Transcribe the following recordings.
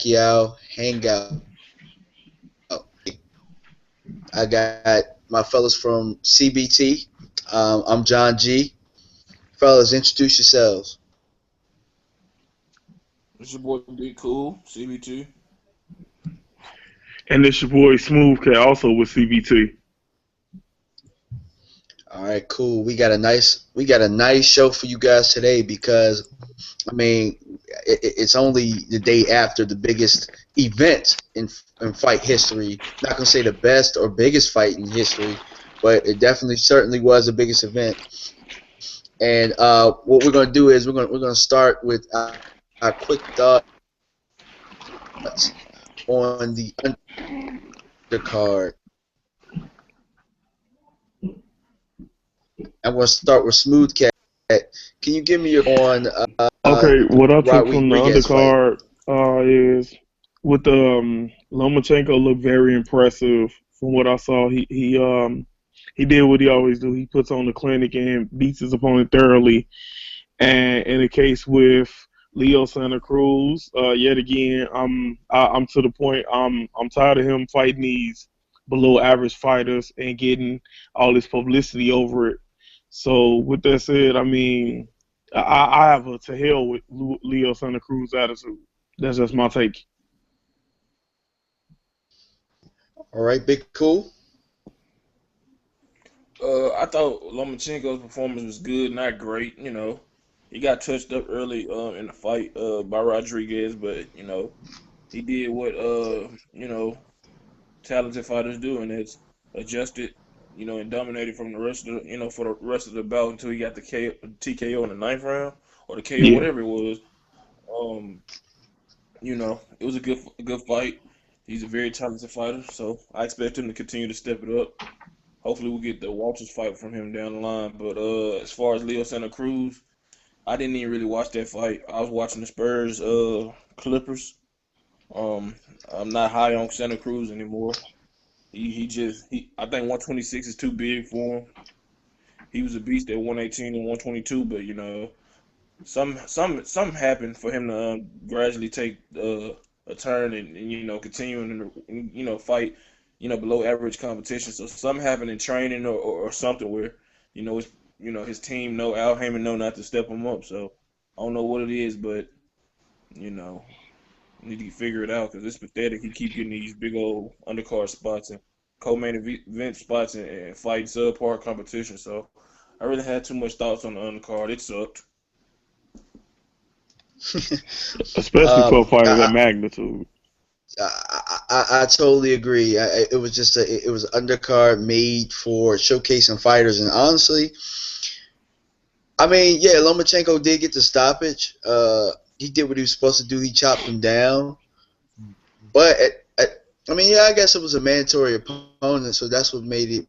Pacquiao Hangout. I got my fellas from CBT. I'm John G. Fellas, introduce yourselves. It's your boy Big Cool, CB2. And it's your boy Smooth Cat, also with CBT. All right, cool. We got a nice show for you guys today because it's only the day after the biggest event in fight history. Not gonna say the best or biggest fight in history, but it definitely certainly was the biggest event. And what we're gonna do is we're gonna start with our quick thoughts on the undercard. I'm gonna start with Smooth Cat. Can you give me your on Okay, the what I took from the Rodriguez fight? undercard is with Lomachenko looked very impressive from what I saw. He did what he always do. He puts on the clinic and beats his opponent thoroughly. And in the case with Leo Santa Cruz, yet again, I'm to the point. I'm tired of him fighting these below average fighters and getting all this publicity over it. So with that said, I have a to hell with Leo Santa Cruz attitude. That's just my take. All right, big cool. I thought Lomachenko's performance was good, not great. He got touched up early in the fight by Rodriguez, but he did what talented fighters do, and it's adjusted, and dominated from the rest of for the rest of the bout until he got the TKO in the ninth round or the KO, Yeah. whatever it was. Um, it was a good fight. He's a very talented fighter, so I expect him to continue to step it up. Hopefully, we'll get the Walters fight from him down the line. But as far as Leo Santa Cruz, I didn't even really watch that fight. I was watching the Spurs Clippers. Um, I'm not high on Santa Cruz anymore. He I think 126 is too big for him. He was a beast at 118 and 122, but some happened for him to gradually take a turn and continuing to fight below average competition. So something happened in training or something where it's his team know Al Heyman know not to step him up. So I don't know what it is, but you know need to figure it out because it's pathetic. He keep getting these big old undercard spots and co-main event spots and fighting subpar competition. So I really had too much thoughts on the undercard. It sucked. Especially for a um, fight of that I, magnitude. I totally agree. It was just it was an undercard made for showcasing fighters, and honestly, yeah, Lomachenko did get the stoppage. He did what he was supposed to do. He chopped him down, but yeah, I guess it was a mandatory opponent, so that's what made it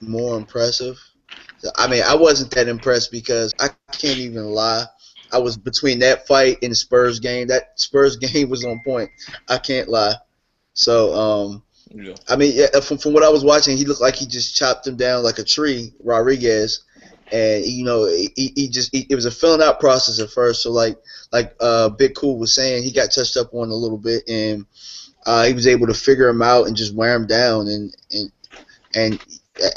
more impressive. I wasn't that impressed because I can't even lie. I was between that fight and the Spurs game. That Spurs game was on point. I can't lie. So, Yeah. yeah, from what I was watching, he looked like he just chopped him down like a tree, Rodriguez. And it was a filling out process at first. So like Big Cool was saying, he got touched up on a little bit, and he was able to figure him out and just wear him down. And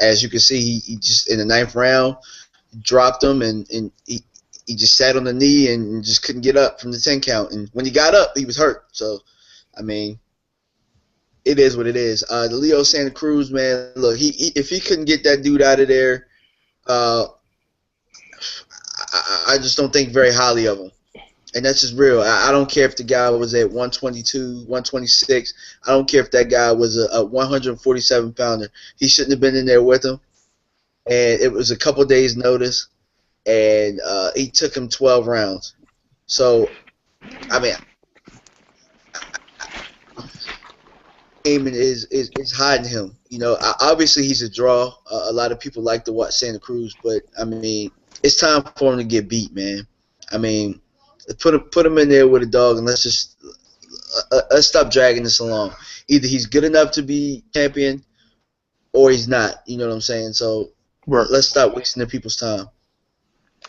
as you can see, he just in the ninth round dropped him, and he just sat on the knee and just couldn't get up from the 10 count. And when he got up, he was hurt. So, I mean, it is what it is. The Leo Santa Cruz, man, look, if he couldn't get that dude out of there, uh, I just don't think very highly of him. And that's just real. I don't care if the guy was at 122, 126. I don't care if that guy was a 147 pounder. He shouldn't have been in there with him. And it was a couple days' notice, and he took him 12 rounds. So, I mean, Heyman is hiding him. Obviously he's a draw. A lot of people like to watch Santa Cruz, but it's time for him to get beat, man. I mean, put him in there with a dog, and let's stop dragging this along. Either he's good enough to be champion, or he's not. You know what I'm saying? So Right. let's stop wasting the people's time.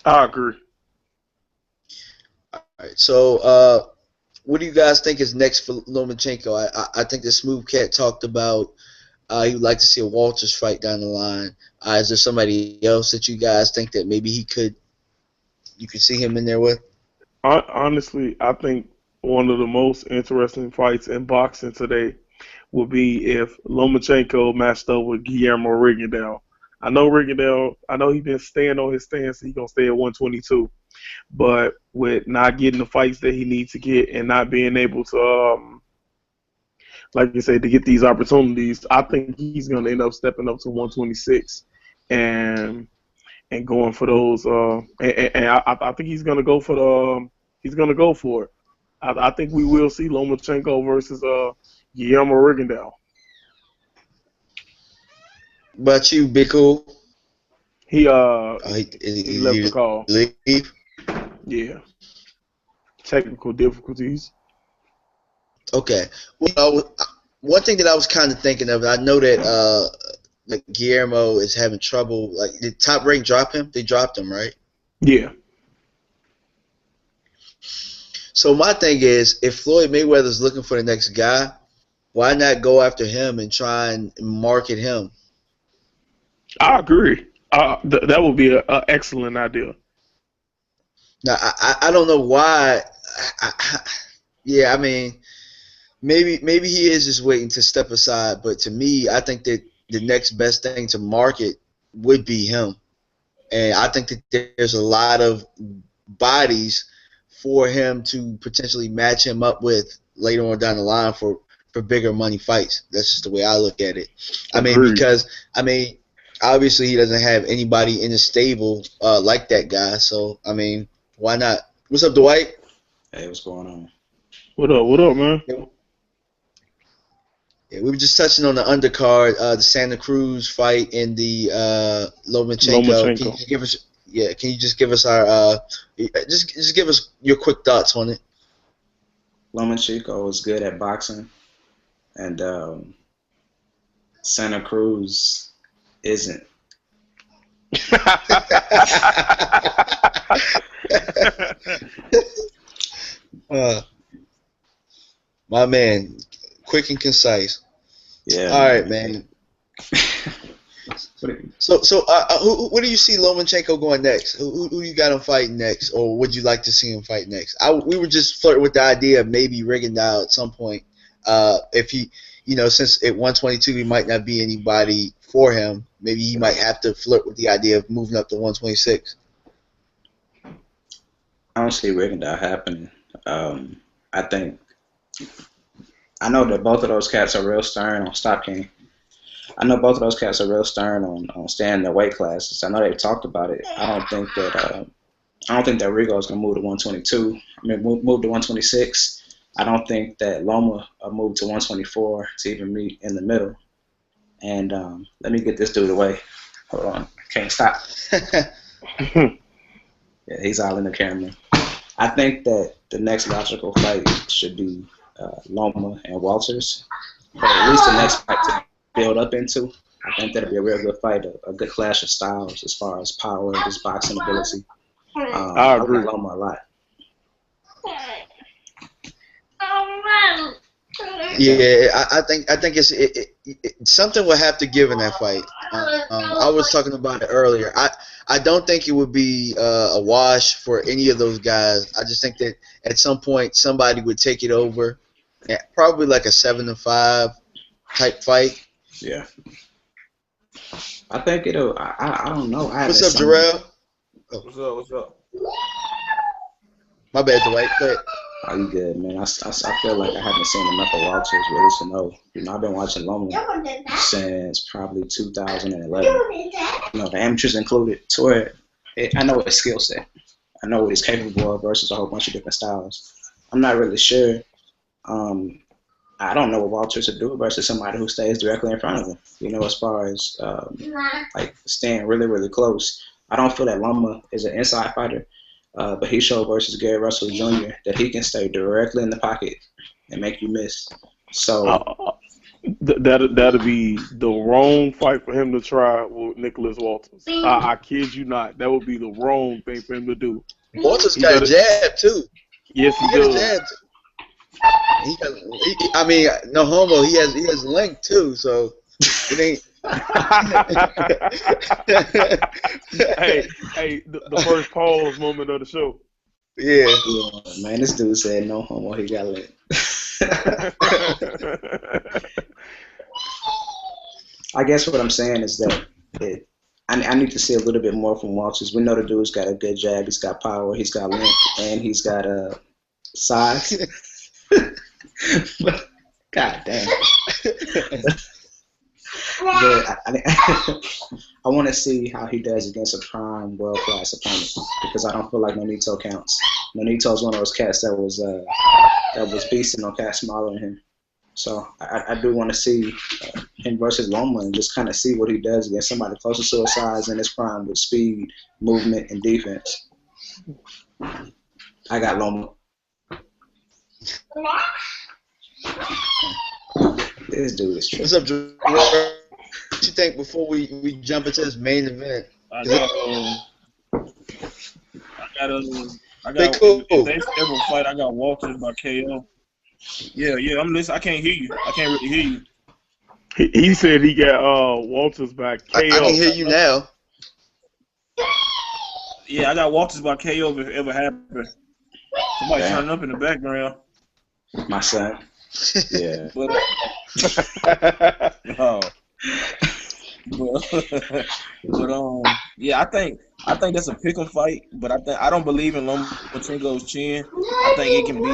I agree. All right. So what do you guys think is next for Lomachenko? I think the Smooth Cat talked about he would like to see a Walters fight down the line. Is there somebody else that you guys think that maybe you could see him in there with? Honestly, I think one of the most interesting fights in boxing today would be if Lomachenko matched up with Guillermo Rigondeaux. I know Rigondeaux. I know he's been staying on his stance. He's gonna stay at 122, but with not getting the fights that he needs to get and not being able to, like you said, to get these opportunities, I think he's gonna end up stepping up to 126 and going for those. I think he's gonna go for the. He's gonna go for it. I think we will see Lomachenko versus Guillermo Rigondeaux. But you, Big Cool? He he left the He call. leave? Yeah, technical difficulties. Okay. Well, one thing that I was kind of thinking of, I know that like Guillermo is having trouble. Like, did Top Rank drop him? They dropped him, right? Yeah, So my thing is, if Floyd Mayweather's looking for the next guy, why not go after him and try and market him? I agree. That would be an excellent idea. Now, I don't know why. Yeah, I mean, maybe he is just waiting to step aside. But to me, I think that the next best thing to market would be him. And I think that there's a lot of bodies for him to potentially match him up with later on down the line for bigger money fights. That's just the way I look at it. I mean, Agreed. because obviously he doesn't have anybody in the stable like that guy. So I mean, why not? What's up, Dwight? Hey, what's going on? What up? What up, man? Yeah, we were just touching on the undercard, the Santa Cruz fight and the Lomachenko. Can you Lomachenko. just give us, yeah? Can you just give us our, just give us your quick thoughts on it? Lomachenko is good at boxing, and Santa Cruz isn't. uh, my man, quick and concise. Yeah. All right, man. So what do you see Lomachenko going next? Who you got him fighting next, or would you like to see him fight next? We were just flirting with the idea of maybe Rigondeaux at some point. If he, since at 122 he might not be anybody for him, maybe he might have to flirt with the idea of moving up to 126. I don't see Rigondeaux happening. I know that both of those cats are real stern on Stop King. I know both of those cats are real stern on staying in their weight classes. I know they've talked about it. I don't think that Rigo is gonna move to 122. I mean, move to 126. I don't think that Loma will move to 124 to even meet in the middle. And let me get this dude away. Hold on, I can't stop. Yeah, he's all in the camera. I think that the next logical fight should be Loma and Walters, but at least the next fight to build up into. I think that'll be a real good fight, a good clash of styles as far as power, just boxing ability. I agree. like Loma a lot. Yeah, I think it's something will have to give in that fight. I was talking about it earlier. I don't think it would be a wash for any of those guys. I just think that at some point somebody would take it over, and probably like a 7-5 type fight. Yeah. I think it'll. I don't know. What's up, Jarrell? What's up? My bad, Dwight. Go ahead. Oh, you good, man? I feel like I haven't seen enough of Walters really to know. I've been watching Loma since probably 2011. The amateurs included, to where I know his skill set. I know what he's capable of versus a whole bunch of different styles. I'm not really sure. I don't know what Walters would do versus somebody who stays directly in front of him. As far as like staying really, really close. I don't feel that Loma is an inside fighter. But he showed versus Gary Russell Jr. that he can stay directly in the pocket and make you miss. So that'll be the wrong fight for him to try with Nicholas Walters. I kid you not. That would be the wrong thing for him to do. Walters got a jab too. Yes, he got a does. jab. I mean, no homo. He has length too, so it ain't. hey, the first pause moment of the show. Yeah. Yeah, man, this dude said no homo. He got lit. I guess what I'm saying is that I need to see a little bit more from Walters. We know the dude's got a good jab. He's got power. He's got length, and he's got size. God damn. But I want to see how he does against a prime, world-class opponent because I don't feel like Nonito counts. Nonito's one of those cats that was beasting on cats smaller than him. So I do want to see him versus Loma and just kind of see what he does against somebody closer to his size in his prime with speed, movement, and defense. I got Loma. This dude is tricky. What's up, Drew? What you think before we jump into this main event? I got Cool. if they ever fight, I got Walters by KO. Yeah, I'm listening. I can't hear you. I can't really hear you. He said he got Walters by KO. I can hear you now. Yeah, I got Walters by KO if it ever happened. Somebody turning up in the background. My son. Yeah. Yeah, I think that's a pick'em fight, but I don't believe in Lomachenko's chin. I think it can be,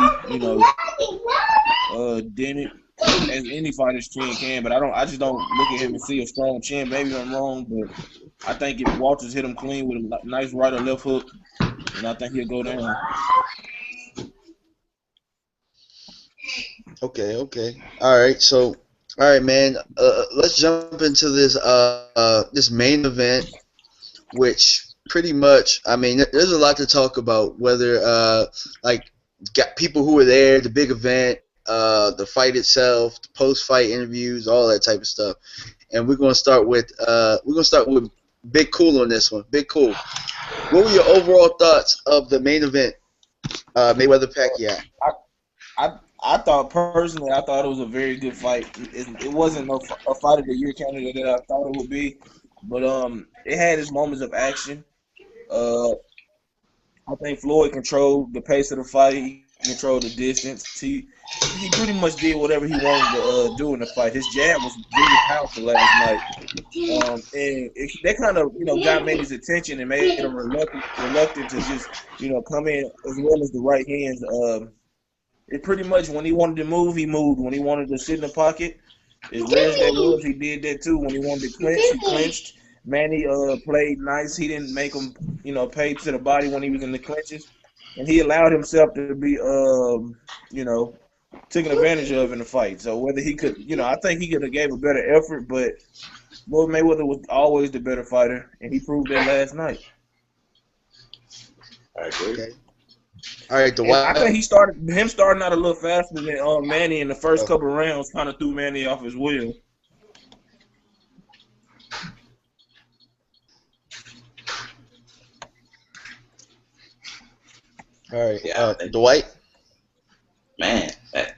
dented as any fighter's chin can, but I just don't look at him and see a strong chin. Maybe I'm wrong, but I think if Walters hit him clean with a nice right or left hook, and I think he'll go down. Okay. All right, man. Let's jump into this main event, which pretty much, I mean, there's a lot to talk about. Whether got people who were there, the big event, the fight itself, the post-fight interviews, all that type of stuff. And we're gonna start with Big Cool on this one. Big Cool. What were your overall thoughts of the main event, Mayweather Pacquiao? I thought personally, I thought it was a very good fight. It wasn't a fight of the year candidate that I thought it would be, but it had its moments of action. I think Floyd controlled the pace of the fight. He controlled the distance. He pretty much did whatever he wanted to do in the fight. His jab was really powerful last night, and that kind of got Manny's attention and made him reluctant to just come in as well as the right hands. It pretty much, when he wanted to move, he moved. When he wanted to sit in the pocket, as rare as that was, he did that too. When he wanted to clinch, he clinched. Manny played nice. He didn't make him, pay to the body when he was in the clinches, and he allowed himself to be, taken advantage of in the fight. So whether he could, I think he could have gave a better effort, but Floyd Mayweather was always the better fighter, and he proved that last night. I agree. Okay. All right, Dwight. I think him starting out a little faster than Manny in the first couple of rounds kind of threw Manny off his wheel. All right, Dwight. Man, that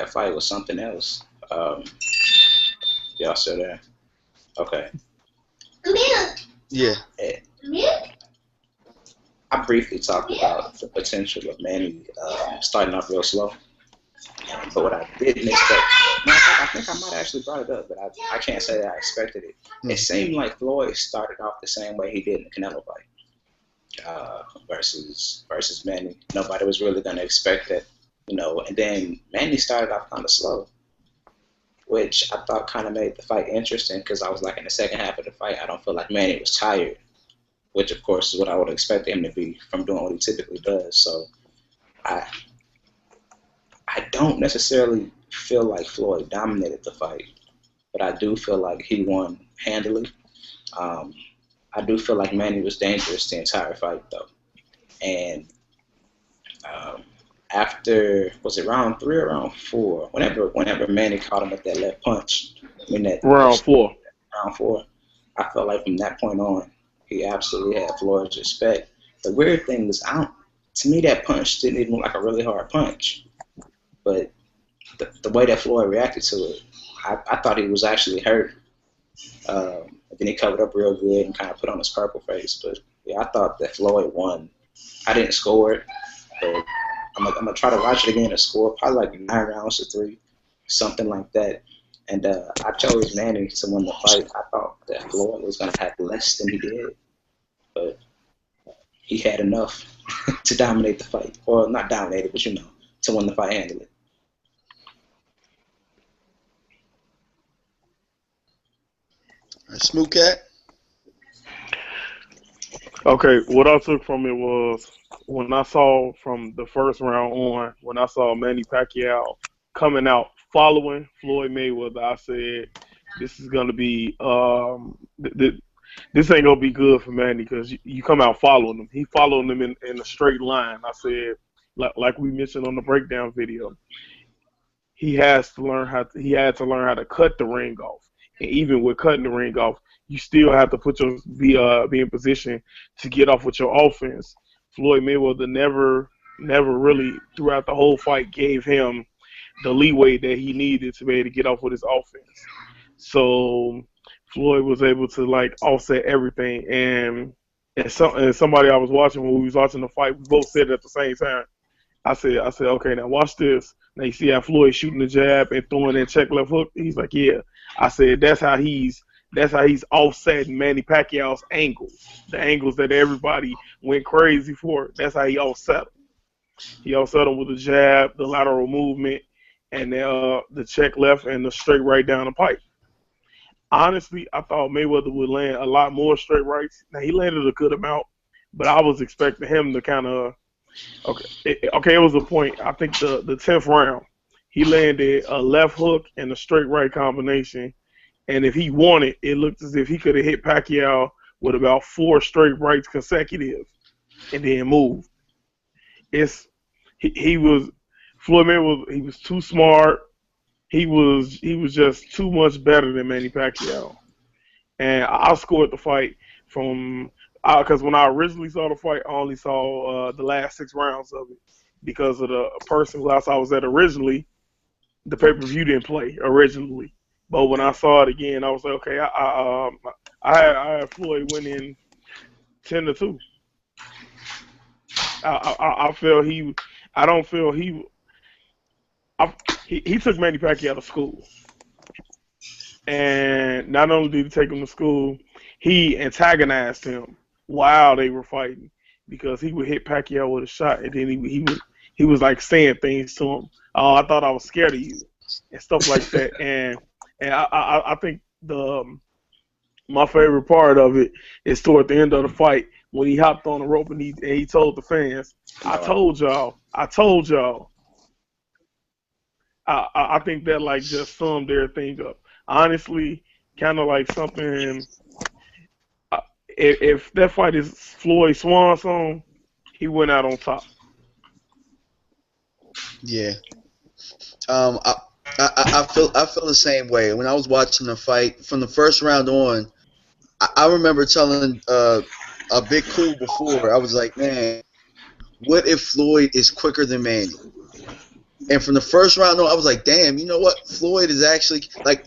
fight was something else. Y'all still there? Okay. Yeah. I briefly talked about the potential of Manny starting off real slow. But what I didn't expect, I think I might have actually brought it up, but I can't say that I expected it. It seemed like Floyd started off the same way he did in the Canelo fight versus Manny. Nobody was really going to expect that, and then Manny started off kind of slow, which I thought kind of made the fight interesting because I was like, in the second half of the fight, I don't feel like Manny was tired, which of course is what I would expect him to be from doing what he typically does. So I don't necessarily feel like Floyd dominated the fight, but I do feel like he won handily. I do feel like Manny was dangerous the entire fight, though. And after, was it round 3 or round 4? Whenever Manny caught him with that left punch, round 4. Round 4, I felt like from that point on, he absolutely had Floyd's respect. The weird thing was, to me, that punch didn't even look like a really hard punch. But the way that Floyd reacted to it, I thought he was actually hurt. Then he covered up real good and kind of put on his purple face. But yeah, I thought that Floyd won. I didn't score it, but I'm gonna try to watch it again and score probably like 9 rounds to 3, something like that. And I chose Manny to win the fight. I thought that Floyd was gonna have less than he did, but he had enough to dominate the fight. Well, not dominate it, but to win the fight handily. Smooth Cat. Okay, what I took from it was when I saw from the first round on, when I saw Manny Pacquiao coming out following Floyd Mayweather, I said this is gonna be this ain't gonna be good for Manny because you come out following him. He followed him in a straight line. I said like we mentioned on the breakdown video, he had to learn how to cut the ring off. And even with cutting the ring off, you still have to be in position to get off with your offense. Floyd Mayweather never really throughout the whole fight gave him the leeway that he needed to be able to get off with his offense. So Floyd was able to like offset everything. And somebody I was watching when we was watching the fight, we both said it at the same time. I said, okay, now watch this. Now you see how Floyd shooting the jab and throwing that check left hook. He's like, yeah. I said that's how he's offsetting Manny Pacquiao's angles, the angles that everybody went crazy for. That's how he offset them. He offset them with the jab, the lateral movement, and the check left and the straight right down the pipe. Honestly, I thought Mayweather would land a lot more straight rights. Now he landed a good amount, but I was expecting him to kind of it was a point. I think the 10th round, he landed a left hook and a straight right combination. And if he won it, it looked as if he could have hit Pacquiao with about 4 straight rights consecutive and then moved. He was Floyd Mayweather. He was too smart. He was just too much better than Manny Pacquiao. And I scored the fight from because when I originally saw the fight, I only saw the last 6 rounds of it because of the person who else I was at originally. The pay-per-view didn't play originally, but when I saw it again, I was like, okay, I had Floyd winning 10-2. I feel he. I don't feel he. He took Manny Pacquiao to school, and not only did he take him to school, he antagonized him while they were fighting because he would hit Pacquiao with a shot, and then he was like saying things to him. Oh, I thought I was scared of you, and stuff like that. And I think my favorite part of it is toward the end of the fight when he hopped on the rope and he told the fans, I told y'all. I think that like just summed everything up. Honestly, kind of like something. If that fight is Floyd swan song, he went out on top. Yeah. I feel the same way. When I was watching the fight from the first round on, I remember telling a Big Cool before. I was like, man, what if Floyd is quicker than Manny? And from the first round on, I was like, damn, you know what? Floyd is actually like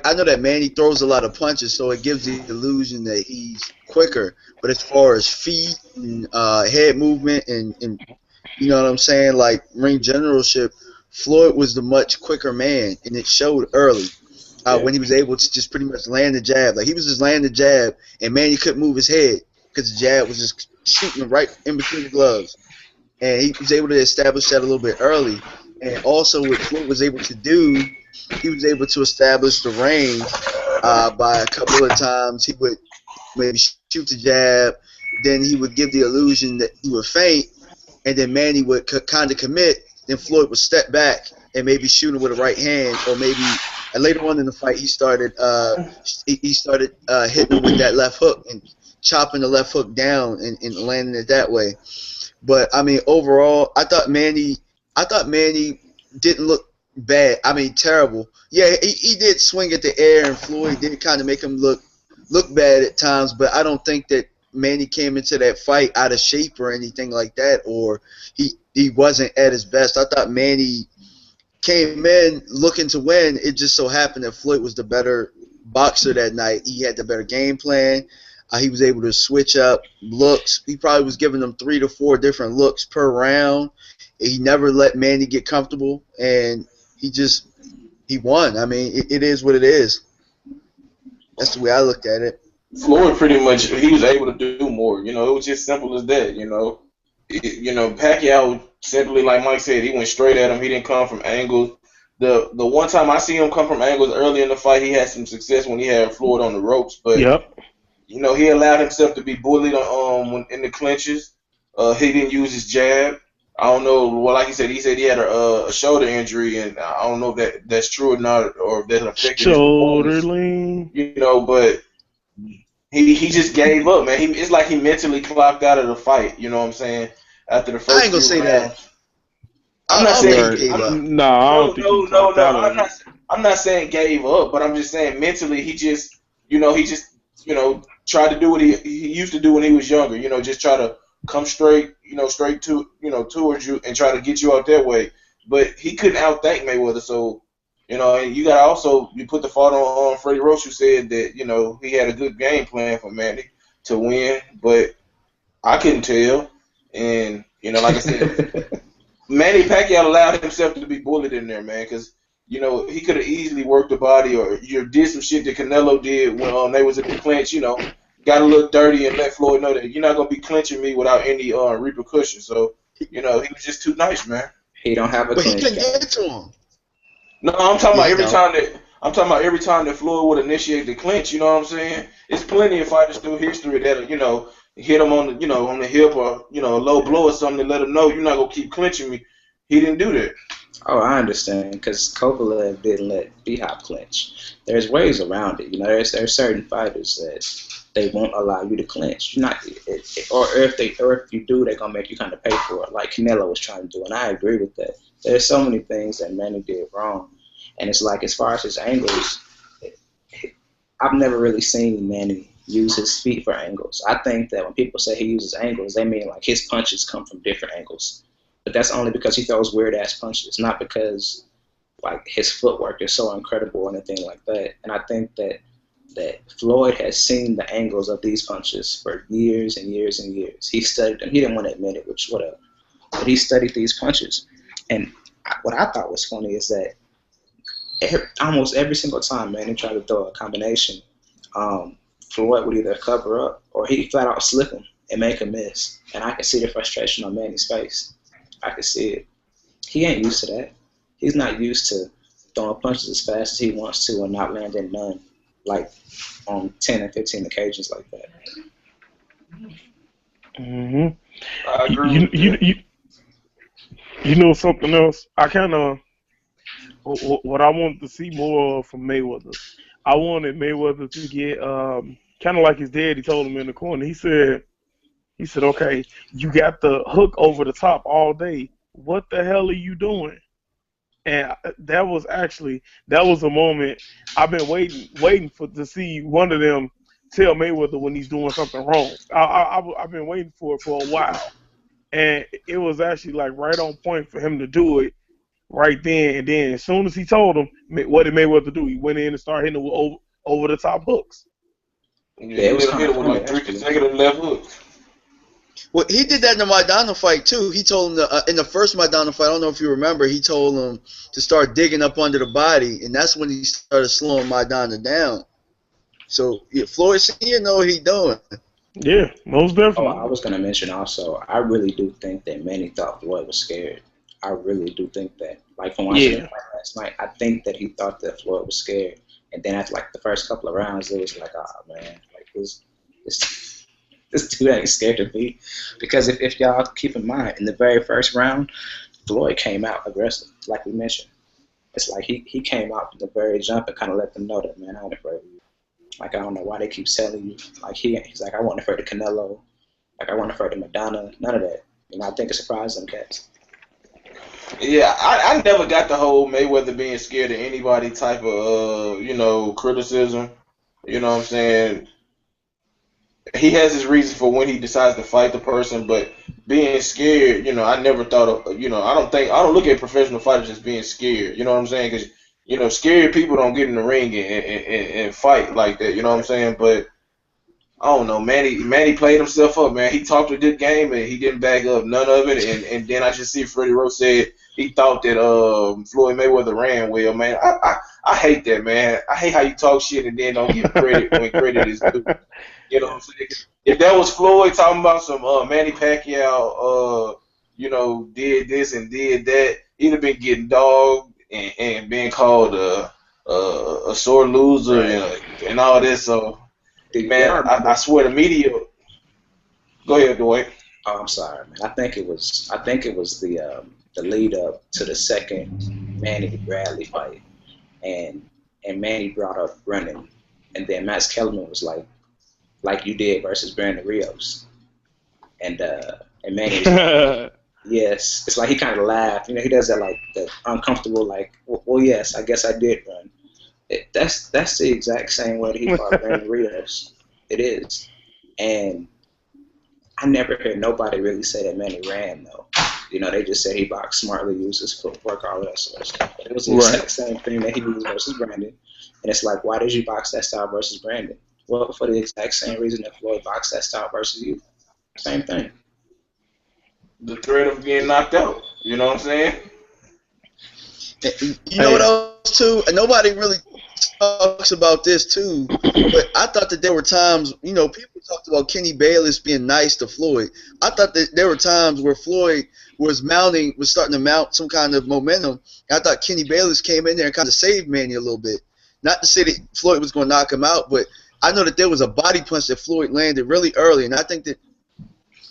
I know that Manny throws a lot of punches, so it gives the illusion that he's quicker. But as far as feet and head movement and you know what I'm saying, like ring generalship, Floyd was the much quicker man, and it showed early when he was able to just pretty much land the jab. Like he was just landing the jab, and Manny couldn't move his head because the jab was just shooting right in between the gloves. And he was able to establish that a little bit early. And also what Floyd was able to do, he was able to establish the range by a couple of times. He would maybe shoot the jab, then he would give the illusion that he would feint, and then Manny would kind of commit, then Floyd would step back and maybe shoot him with a right hand, or maybe later on in the fight he started hitting him with that left hook and chopping the left hook down and landing it that way. But I mean, overall, I thought Manny didn't look bad. I mean, terrible. Yeah, he did swing at the air, and Floyd did kind of make him look bad at times. But I don't think that Manny came into that fight out of shape or anything like that, or he wasn't at his best. I thought Manny came in looking to win. It just so happened that Floyd was the better boxer that night. He had the better game plan. He was able to switch up looks. He probably was giving them 3 to 4 different looks per round. He never let Manny get comfortable, and he won. I mean, it is what it is. That's the way I looked at it. Floyd pretty much he was able to do more. It was just simple as that. Pacquiao simply like Mike said, he went straight at him. He didn't come from angles. The one time I see him come from angles early in the fight, he had some success when he had Floyd on the ropes. But Yep. he allowed himself to be bullied in the clinches. He didn't use his jab. I don't know. Well, like he said he had a shoulder injury, and I don't know if that's true or not, or if that affected his Shoulder performance. lean. But he just gave up, man. It's like he mentally clocked out of the fight. You know what I'm saying? After the first I ain't gonna say rounds. that. I'm not saying he gave up. No, I don't think he clocked out on it. I'm not saying gave up, but I'm just saying mentally he just tried to do what he used to do when he was younger. Just try to come straight to towards you and try to get you out that way. But he couldn't outthink Mayweather, so and you you put the fault on Freddie Roach, who said that he had a good game plan for Manny to win, but I couldn't tell, and like I said. Manny Pacquiao allowed himself to be bullied in there, man, because he could have easily worked the body or did some shit that Canelo did when they was at the clinch. Got a little dirty and let Floyd know that you're not gonna be clinching me without any repercussions. So he was just too nice, man. He don't have a But he clinch couldn't game. get to him. No, I'm talking about he every time that Floyd would initiate the clinch. You know what I'm saying? It's plenty of fighters through history that hit him on the on the hip or a low blow or something to let him know you're not gonna keep clinching me. He didn't do that. Oh, I understand, because Kovalev didn't let B-Hop clinch. There's ways around it. There's certain fighters that they won't allow you to clinch. You're not, or if you do, they're gonna make you kind of pay for it, like Canelo was trying to do, and I agree with that. There's so many things that Manny did wrong, and it's like as far as his angles, I've never really seen Manny use his feet for angles. I think that when people say he uses angles, they mean like his punches come from different angles. But that's only because he throws weird ass punches, not because like his footwork is so incredible or anything like that. And I think that Floyd has seen the angles of these punches for years and years and years. He studied them. He didn't want to admit it, which whatever. But he studied these punches. And what I thought was funny is that almost every single time Manny tried to throw a combination, Floyd would either cover up or he'd flat out slip him and make a miss. And I could see the frustration on Manny's face. I could see it. He ain't used to that. He's not used to throwing punches as fast as he wants to and not landing none, like on 10 and 15 occasions like that. Mm-hmm. I agree. You know something else? I kind of what I wanted to see more of from Mayweather. I wanted Mayweather to get kind of like his dad. He told him in the corner. He said, okay, you got the hook over the top all day. What the hell are you doing? And that was a moment I've been waiting to see one of them tell Mayweather when he's doing something wrong. I've been waiting for it for a while. And it was actually like right on point for him to do it right then. And then as soon as he told him, what did Mayweather do? He went in and started hitting him with over the top hooks. Yeah, it was hit with like 3 consecutive left hooks. Well, he did that in the Maidana fight too. He told him in the first Maidana fight, I don't know if you remember, he told him to start digging up under the body, and that's when he started slowing Maidana down. So yeah, Floyd Senior know what he doing. Yeah, most definitely. Oh, I was gonna mention also, I really do think that Manny thought Floyd was scared. I really do think that. Like from watching the fight last night, I think that he thought that Floyd was scared. And then after like the first couple of rounds, it was like, oh man, like this dude ain't scared of me. Because if y'all keep in mind, in the very first round, Floyd came out aggressive, like we mentioned. It's like he came out from the very jump and kind of let them know that, man, I ain't afraid of you. Like, I don't know why they keep telling you. Like, he's like, I wasn't afraid of Canelo. Like, I wasn't afraid of Madonna. None of that. I think it surprised them cats. Yeah, I never got the whole Mayweather being scared of anybody type of, criticism. You know what I'm saying? he has his reason for when he decides to fight the person, but being scared, I never thought of, I don't look at professional fighters as being scared. You know what I'm saying? Because scared people don't get in the ring and fight like that. You know what I'm saying? But I don't know. Manny played himself up, man. He talked a good game and he didn't back up none of it. And then I just see Freddie Rose said he thought that Floyd Mayweather ran well, man. I hate that, man. I hate how you talk shit and then don't give credit when credit is due. You know what I'm saying? If that was Floyd talking about some Manny Pacquiao, did this and did that, he'd have been getting dogged and being called a sore loser and all this. So, man, I swear the media. Go ahead, Dwight. Oh, I'm sorry, man. I think it was the lead up to the second Manny Bradley fight, and Manny brought up running, and then Max Kellerman was like you did versus Brandon Rios, and Manny was like, yes, it's like he kind of laughed. He does that like the uncomfortable, like, well, yes, I guess I did run. That's the exact same way that he fought Brandon Rios. It is, and I never heard nobody really say that Manny ran though. They just said he boxed smartly, used his footwork, all that sort of stuff. But it was the exact same thing that he used versus Brandon. And it's like, why did you box that style versus Brandon? Well, for the exact same reason that Floyd boxed that style versus you. Same thing. The threat of getting knocked out. You know what I'm saying? You know what else too? Nobody really talks about this too, but I thought that there were times, people talked about Kenny Bayless being nice to Floyd. I thought that there were times where Floyd was starting to mount some kind of momentum. I thought Kenny Bayless came in there and kind of saved Manny a little bit. Not to say that Floyd was going to knock him out, but I know that there was a body punch that Floyd landed really early, and I think that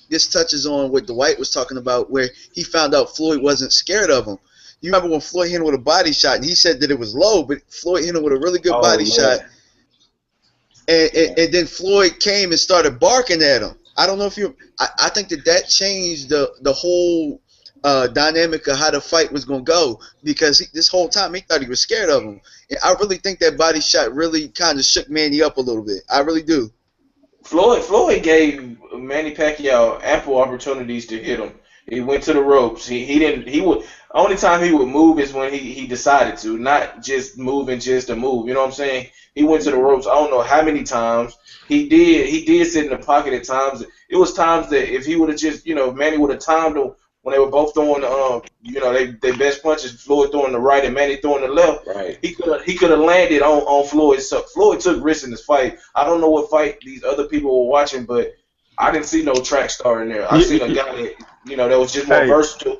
this touches on what Dwight was talking about, where he found out Floyd wasn't scared of him. You remember when Floyd hit him with a body shot, and he said that it was low, but Floyd hit him with a really good body shot. And then Floyd came and started barking at him. I don't know if you – I think that changed the whole dynamic of how the fight was going to go, because this whole time he thought he was scared of him. And I really think that body shot really kind of shook Manny up a little bit. I really do. Floyd gave Manny Pacquiao ample opportunities to hit him. He went to the ropes. Only time he would move is when he decided to, not just moving just to move. You know what I'm saying? He went to the ropes. I don't know how many times he did sit in the pocket at times. It was times that if he would have just, Manny would have timed him when they were both throwing their best punches. Floyd throwing the right and Manny throwing the left. Right. He could have landed on Floyd. So Floyd took risks in this fight. I don't know what fight these other people were watching, but I didn't see no track star in there. I seen a guy that that was just more versatile.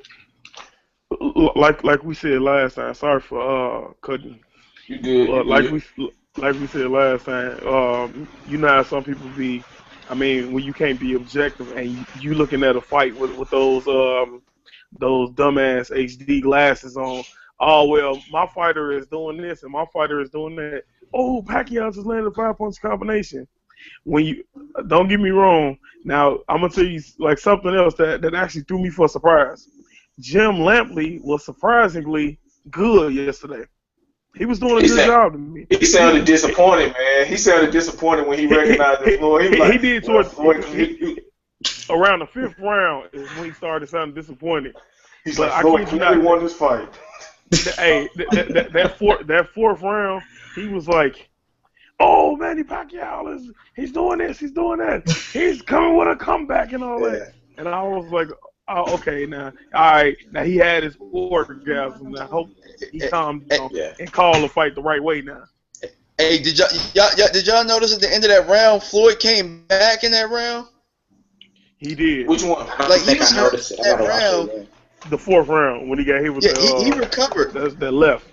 Like we said last time. Sorry for cutting. You good? Like we said last time. You know how some people be. I mean, when you can't be objective and you looking at a fight with those dumbass HD glasses on. Oh well, my fighter is doing this and my fighter is doing that. Oh, Pacquiao just landed a 5-punch combination. When you don't get me wrong, now I'm gonna tell you like something else that actually threw me for a surprise. Jim Lampley was surprisingly good yesterday. He was doing a good job to me. He sounded disappointed, man. He sounded disappointed when he recognized the Floyd. He did towards around the 5th round is when he started sounding disappointed. He's like, Floyd clearly won this fight. Hey, that fourth round, he was like, "Oh, Manny Pacquiao he's doing this, he's doing that, he's coming with a comeback and all that." And I was like, "Oh, okay, now, all right, now he had his orgasm. I hope he calmed down and called the fight the right way now." Hey, did y'all notice at the end of that round, Floyd came back in that round? He did. Which one? Like he was hurt in that round. The 4th round when he got hit with he recovered. That left.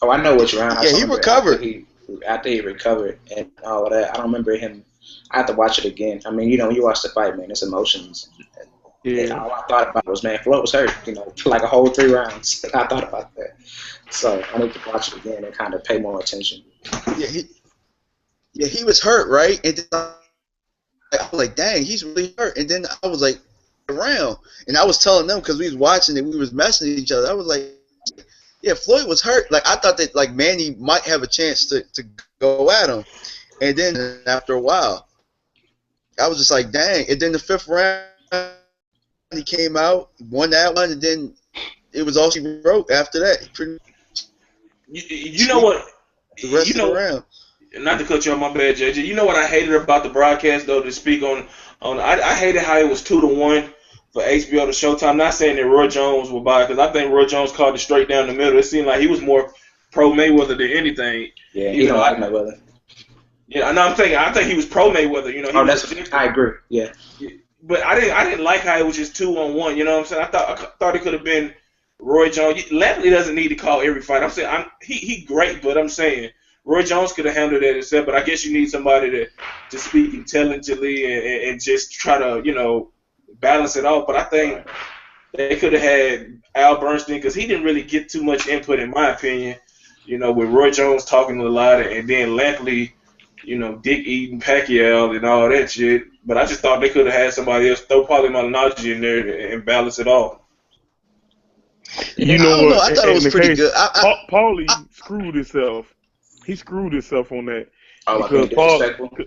Oh, I know which round. He recovered. After he recovered and all of that, I don't remember him. I have to watch it again. I mean, when you watch the fight, man, it's emotions. And all I thought about was, man, Floyd was hurt. Like a whole 3 rounds. I thought about that. So I need to watch it again and kind of pay more attention. He was hurt, right? And then I was like, dang, he's really hurt. And then I was like, around, and I was telling them because we was watching it, we was messing with each other. I was like, yeah, Floyd was hurt. Like I thought that like Manny might have a chance to go at him, And then after a while, I was just like, dang. And then the fifth round, he came out, won that one, and then it was all she wrote after that. He pretty You know sweep what? the You rest of the know, round. not to cut you off, my bad, JJ. You know what I hated about the broadcast though? To speak on, I hated how it was 2-1 for HBO to Showtime. Not saying that Roy Jones will buy, because I think Roy Jones called it straight down the middle. It seemed like he was more pro Mayweather than anything. Yeah, he Even though don't like Mayweather. yeah, I know I think he was pro Mayweather. You know, he Oh, was that's objective. I agree. Yeah. But I didn't like how it was just 2-1. You know what I'm saying? I thought it could have been Roy Jones. Lashley doesn't need to call every fight. I'm saying he great, but I'm saying Roy Jones could have handled that himself. But I guess you need somebody to speak intelligently and just try to balance it off. But I think they could have had Al Bernstein, because he didn't really get too much input in my opinion. With Roy Jones talking a lot, and then Lampley, dick eating Pacquiao and all that shit. But I just thought they could have had somebody else throw Paulie Malignaggi in there and balance it off. You I know don't know. what? I thought it In was the pretty case, good. Paulie screwed himself. He screwed himself on that Oh, like being because Paul, disrespectful.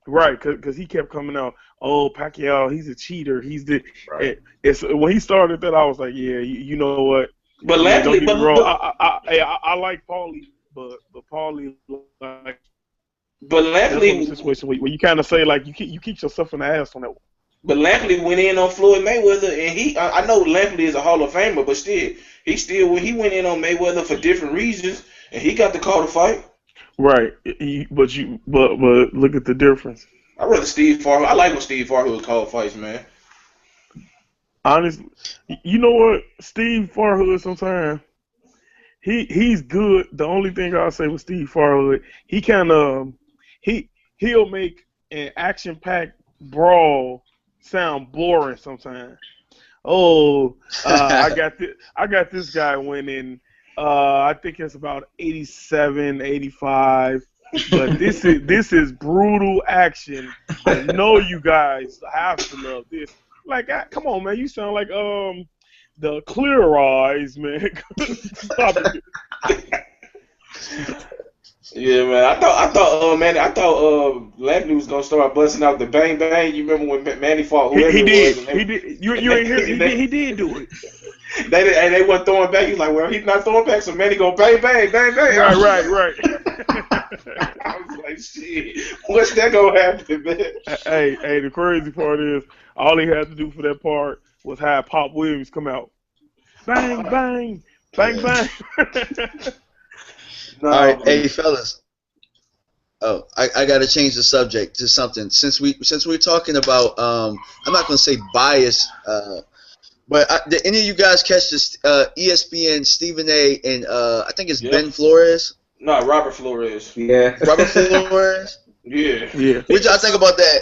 right? Because he kept coming out. Oh, Pacquiao, he's a cheater. He's the. Right. It's when he started that, I was like, yeah, you know what? But Yeah, don't Lampley, get me wrong. I like Paulie, but Paulie, like, but that's one of the Lampley, situations where you kind of say like you keep yourself in the ass on that one. but Lampley went in on Floyd Mayweather, and I know Lampley is a Hall of Famer, but still, when he went in on Mayweather for different reasons, and he got to call the fight. Right, but look at the difference. I rather Steve Farhood. I like when Steve Farhood called fights, man. Honestly, you know what, Steve Farhood sometimes he's good. The only thing I'll say with Steve Farhood, he kind of he'll make an action packed brawl sound boring sometimes. Oh, I got this guy winning. I think it's about 87, 85. But this is brutal action. I know you guys have to love this. Like, come on, man, you sound like the Clear Eyes, man. Stop it. Yeah, man. I thought Lampley was gonna start busting out the bang bang. You remember when Manny fought whoever He it did. was? He did. You ain't hear? He did do it. They weren't throwing back. He's like, well, he's not throwing back, so Manny go bang bang bang bang. Right. I was like, shit, what's that gonna happen, man? Hey, the crazy part is all he had to do for that part was have Pop Williams come out. Bang, bang, bang, bang. No, All right, hey fellas. Oh, I got to change the subject to something. Since we're talking about I'm not gonna say bias, but did any of you guys catch this ESPN Stephen A. and I think it's Ben Flores? No, Robert Flores. Yeah. Robert Flores. Yeah. What y'all think about that?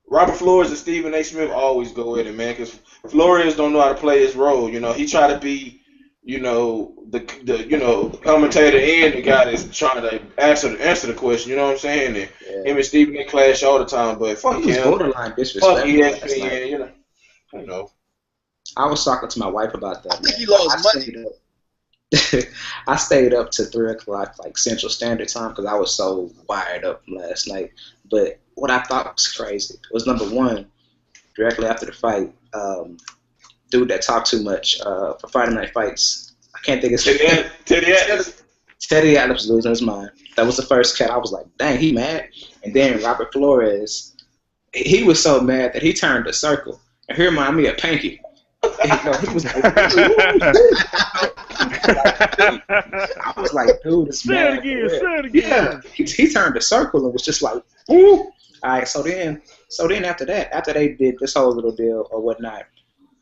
Robert Flores and Stephen A. Smith always go at it, man, because Flores don't know how to play his role. He try to be, the commentator and the guy that's trying to answer the question. You know what I'm saying? And him and Stephen A. clash all the time, but fuck He was him. borderline disrespectful. Fuck ESPN. You know. I was talking to my wife about that. I think he lost money. I stayed up to 3:00, like Central Standard Time, because I was so wired up from last night. But what I thought was crazy was, number one, directly after the fight, dude that talked too much for Friday Night Fights. I can't think of his name. Teddy Atlas. Teddy Atlas was losing his mind. That was the first cat. I was like, dang, he mad. And then Robert Flores, he was so mad that he turned a circle. And he reminded me of Panky. He was like, I was like, dude, it's mad. Say it again. Yeah, he turned a circle and was just like, ooh. All right, so then after that, after they did this whole little deal or whatnot,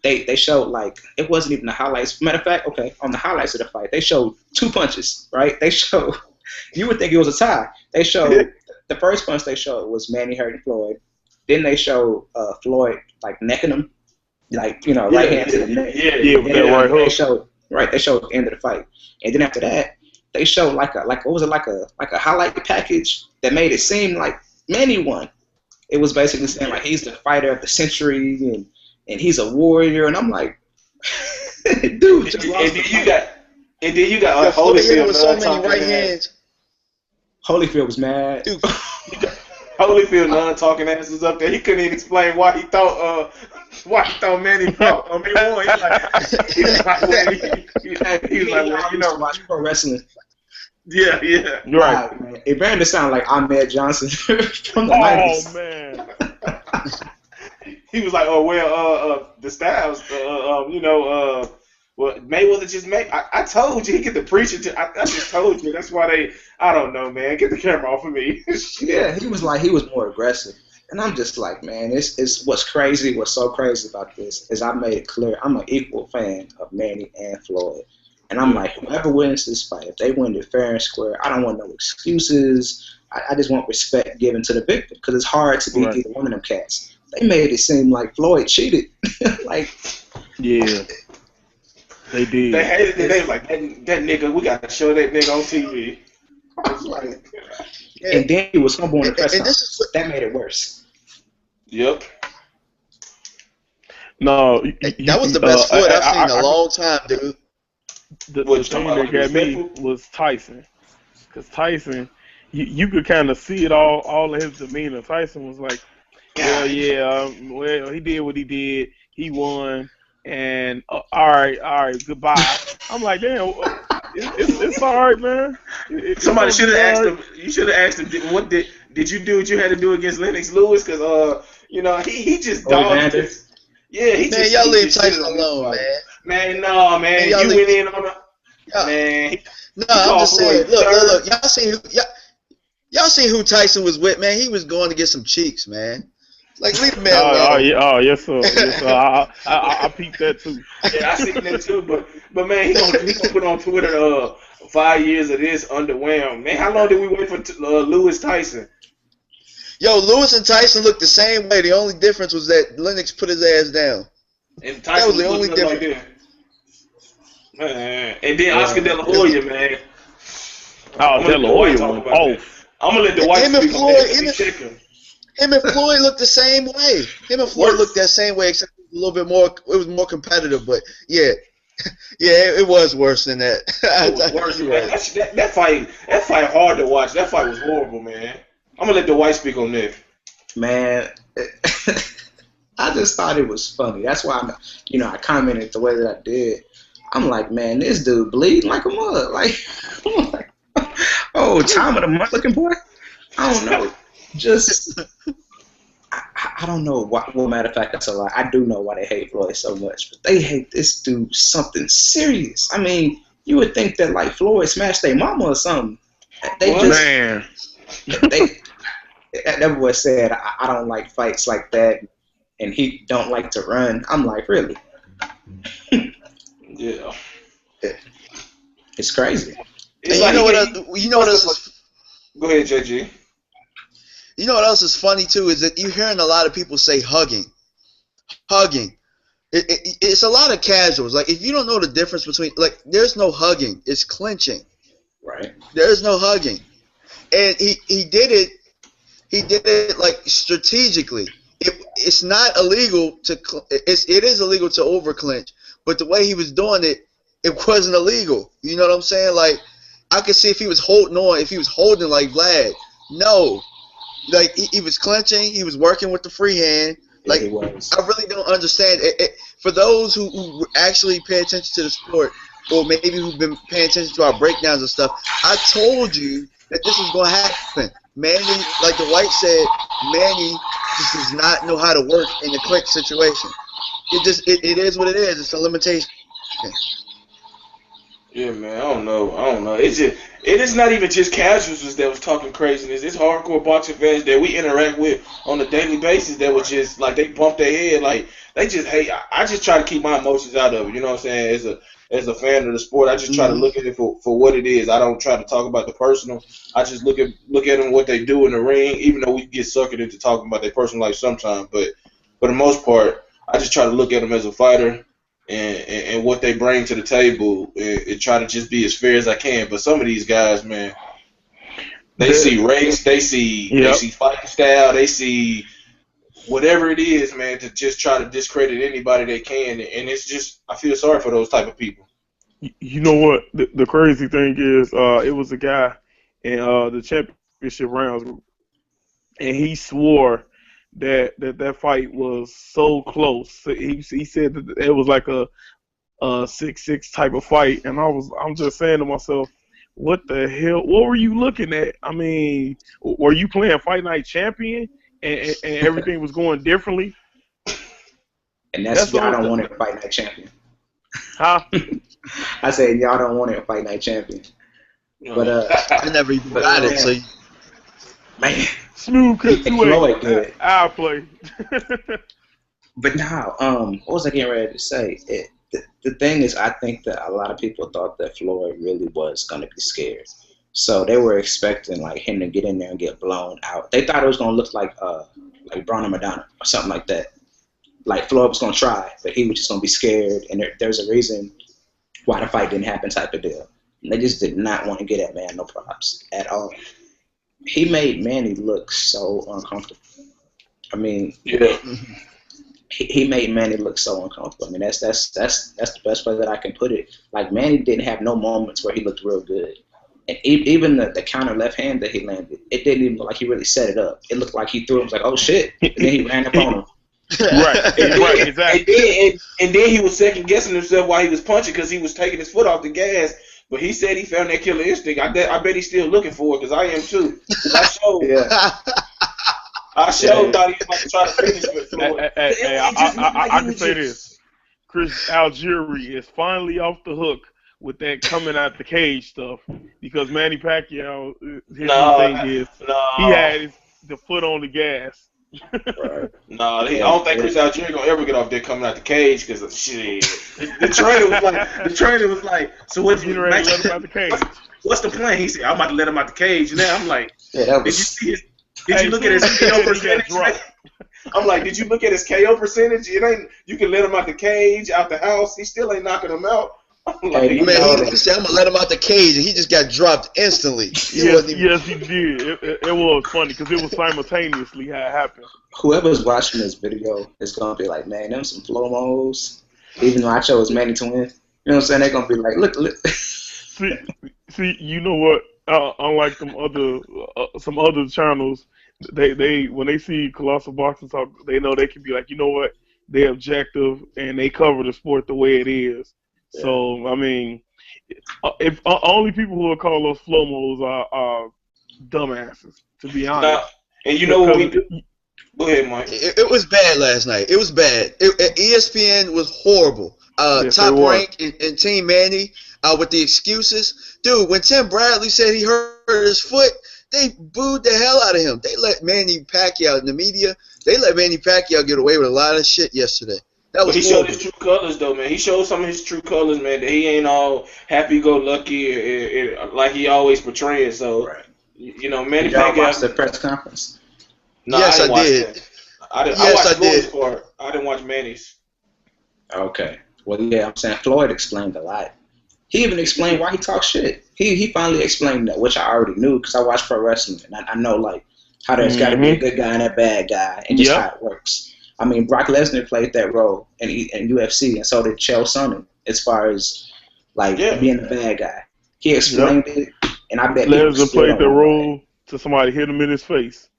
they showed, like, it wasn't even the highlights. Matter of fact, okay, on the highlights of the fight, they showed 2 punches, right? They showed, you would think it was a tie. They showed, the first punch they showed was Manny hurting Floyd. Then they showed Floyd, like, necking him. Like, right hand to the neck. Yeah, with that right hook. They showed the end of the fight. And then after that, they showed like what was it, like a highlight package that made it seem like Manny won. It was basically saying like he's the fighter of the century and he's a warrior, and I'm like, dude, just lost. And then you got Holyfield with so many right hands. Holyfield was mad. Dude, Holyfield non-talking ass was up there. He couldn't even explain why he thought Manny fought. I mean, won. He was like, well, I you used to know, watch pro wrestling. yeah. You're right. Man. It began to sound like Ahmed Johnson from the Oh 90s. man. He was like, oh well, the Styles, well, Mayweather just made. I told you he get the preaching. I just told you. That's why I don't know, man. Get the camera off of me. Yeah, he was more aggressive. And I'm just like, man, it's what's so crazy about this is I made it clear I'm an equal fan of Manny and Floyd. And I'm like, whoever wins this fight, if they win it fair and square, I don't want no excuses. I just want respect given to the victim because it's hard to beat either one of them cats. They made it seem like Floyd cheated. Like, yeah, they did. They hated it. They was like, that nigga, we got to show that nigga on TV. Like, yeah. And then he was humble in the press conference. That made it worse. Yep. No, that was the best Floyd I've seen in a long time, dude. The thing that got me was Tyson. Because Tyson, you could kind of see it all in his demeanor. Tyson was like, well, yeah, he did what he did. He won. And, all right, goodbye. I'm like, damn, it's all right, man. Somebody should have asked him. You should have asked him, did you do what you had to do against Lennox Lewis? Because, he just dogged it. Yeah, y'all leave Tyson alone, man. Man, no, man. You went in on a man. No, I'm just saying. Look. Y'all seen who Tyson was with, man? He was going to get some cheeks, man. Like, leave the man alone. Yes, sir. I peeped that too. Yeah, I seen that too. But man, he gonna put on Twitter 5 years of this underwhelmed. Man, how long did we wait for Lewis Tyson? Yo, Lewis and Tyson looked the same way. The only difference was that Lennox put his ass down. And Tyson was the only difference. Like man. And then Oscar De La Hoya, man. Oh, De La Hoya one. Oh. I'm gonna let the white speak on that. Him and Floyd looked the same way. Him and Floyd looked that same way, except a little bit more. It was more competitive, but yeah, it was worse than that. It was worse, man. That fight hard to watch. That fight was horrible, man. I'm gonna let the white speak on that. Man, I just thought it was funny. That's why I commented the way that I did. I'm like, man, this dude bleeding like a mug. Like, oh, time of the month looking boy. I don't know. Just, I don't know why. Well, matter of fact, that's a lie. I do know why they hate Floyd so much, but they hate this dude something serious. I mean, you would think that like Floyd smashed their mama or something. Man. That boy said, I don't like fights like that, and he don't like to run. I'm like, really? Yeah. It's crazy. And you know what else is? Go ahead, JG. You know what else is funny too is that you're hearing a lot of people say hugging. It's a lot of casuals. Like if you don't know the difference between there's no hugging. It's clinching. Right. There's no hugging, and he did it. He did it like strategically. It's not illegal to. It is illegal to over clinch, but the way he was doing it, it wasn't illegal. You know what I'm saying? Like I could see if he was holding like Vlad. No. Like he was clinching, he was working with the free hand. Like I really don't understand it. For those who actually pay attention to the sport, or maybe who've been paying attention to our breakdowns and stuff, I told you that this was going to happen. Manny, like the white said, Manny just does not know how to work in the clinch situation. It is what it is. It's a limitation. Yeah, man, I don't know. It is not even just casuals that was talking craziness. It's hardcore boxing fans that we interact with on a daily basis that was just like they bump their head, like they just hate. I just try to keep my emotions out of it. You know what I'm saying? As a fan of the sport, I just try to look at it for what it is. I don't try to talk about the personal. I just look at them what they do in the ring, even though we get suckered into talking about their personal life sometimes. But for the most part, I just try to look at them as a fighter. And what they bring to the table and try to just be as fair as I can. But some of these guys, man, they see race, they see fighting style, they see whatever it is, man, to just try to discredit anybody they can. And it's just, I feel sorry for those type of people. You know what? The crazy thing is, it was a guy in the championship rounds, and he swore that fight was so close. So he said that it was like a 6-6 type of fight, and I'm just saying to myself, what the hell? What were you looking at? I mean, were you playing Fight Night Champion and everything was going differently? And that's y'all don't want it a Fight Night Champion. Huh? I said y'all don't want it a Fight Night Champion. But I never even got it. So man, smooth cut Floyd good. I'll play. But now, what was I getting ready to say? The thing is, I think that a lot of people thought that Floyd really was going to be scared. So they were expecting like him to get in there and get blown out. They thought it was going to look like Braun and Madonna or something like that. Like Floyd was going to try, but he was just going to be scared. And there's a reason why the fight didn't happen type of deal. And they just did not want to get that man no props at all. He made Manny look so uncomfortable. I mean, Yeah. he made Manny look so uncomfortable. I mean, that's the best way that I can put it. Like Manny didn't have no moments where he looked real good, and even the counter left hand that he landed, it didn't even look like he really set it up. It looked like he threw it. Was like, oh shit, and then he ran up on him. Right, exactly. And then he was second guessing himself while he was punching because he was taking his foot off the gas. But he said he found that killer instinct. I bet he's still looking for it because I am too. I showed thought he was about to try to finish with Floyd. I can say this. Chris Algieri is finally off the hook with that coming out the cage stuff because Manny Pacquiao, his thing is he had the foot on the gas. Right. I don't think Chris Algieri gonna ever get off there coming out the cage because of shit. The trainer was like, so what's you ready to let him out the cage? What's the plan? He said, I'm about to let him out the cage. Now I'm like, did you look at his KO percentage? I'm like, did you look at his KO percentage? It ain't. You can let him out the cage, out the house. He still ain't knocking him out. Like, he said, I'm gonna let him out the cage, and he just got dropped instantly. Yes, he did. It was funny because it was simultaneously how it happened. Whoever's watching this video is gonna be like, man, them some flow-mos. Even though I chose Manny to win, you know what I'm saying? They're gonna be like, look. see, you know what? Unlike some other channels, they when they see Colossal Boxing Talk, they know they can be like, you know what? They're objective and they cover the sport the way it is. Yeah. So I mean, if only people who will call those flow-mos are dumbasses, to be honest. And you know what we do? Go ahead, Mike. It was bad last night. It was bad. ESPN was horrible. Yes, Top Rank and Team Manny with the excuses. Dude, when Tim Bradley said he hurt his foot, they booed the hell out of him. They let Manny Pacquiao in the media. They let Manny Pacquiao get away with a lot of shit yesterday. That was he showed his true colors, though, man. He showed some of his true colors, man. That he ain't all happy-go-lucky like he always portrays. So, you know, Manny Pacquiao. Did y'all watch the press conference? No, yes, I did. I watched Floyd's part. I didn't watch Manny's. Okay. Well, yeah, I'm saying Floyd explained a lot. He even explained why he talks shit. He finally explained that, which I already knew because I watch pro wrestling and I know like how there's got to be a good guy and a bad guy and just how it works. I mean, Brock Lesnar played that role in UFC, and so did Chael Sonnen as far as like being a bad guy. He explained it, and I bet Lesnar played that role to somebody hit him in his face.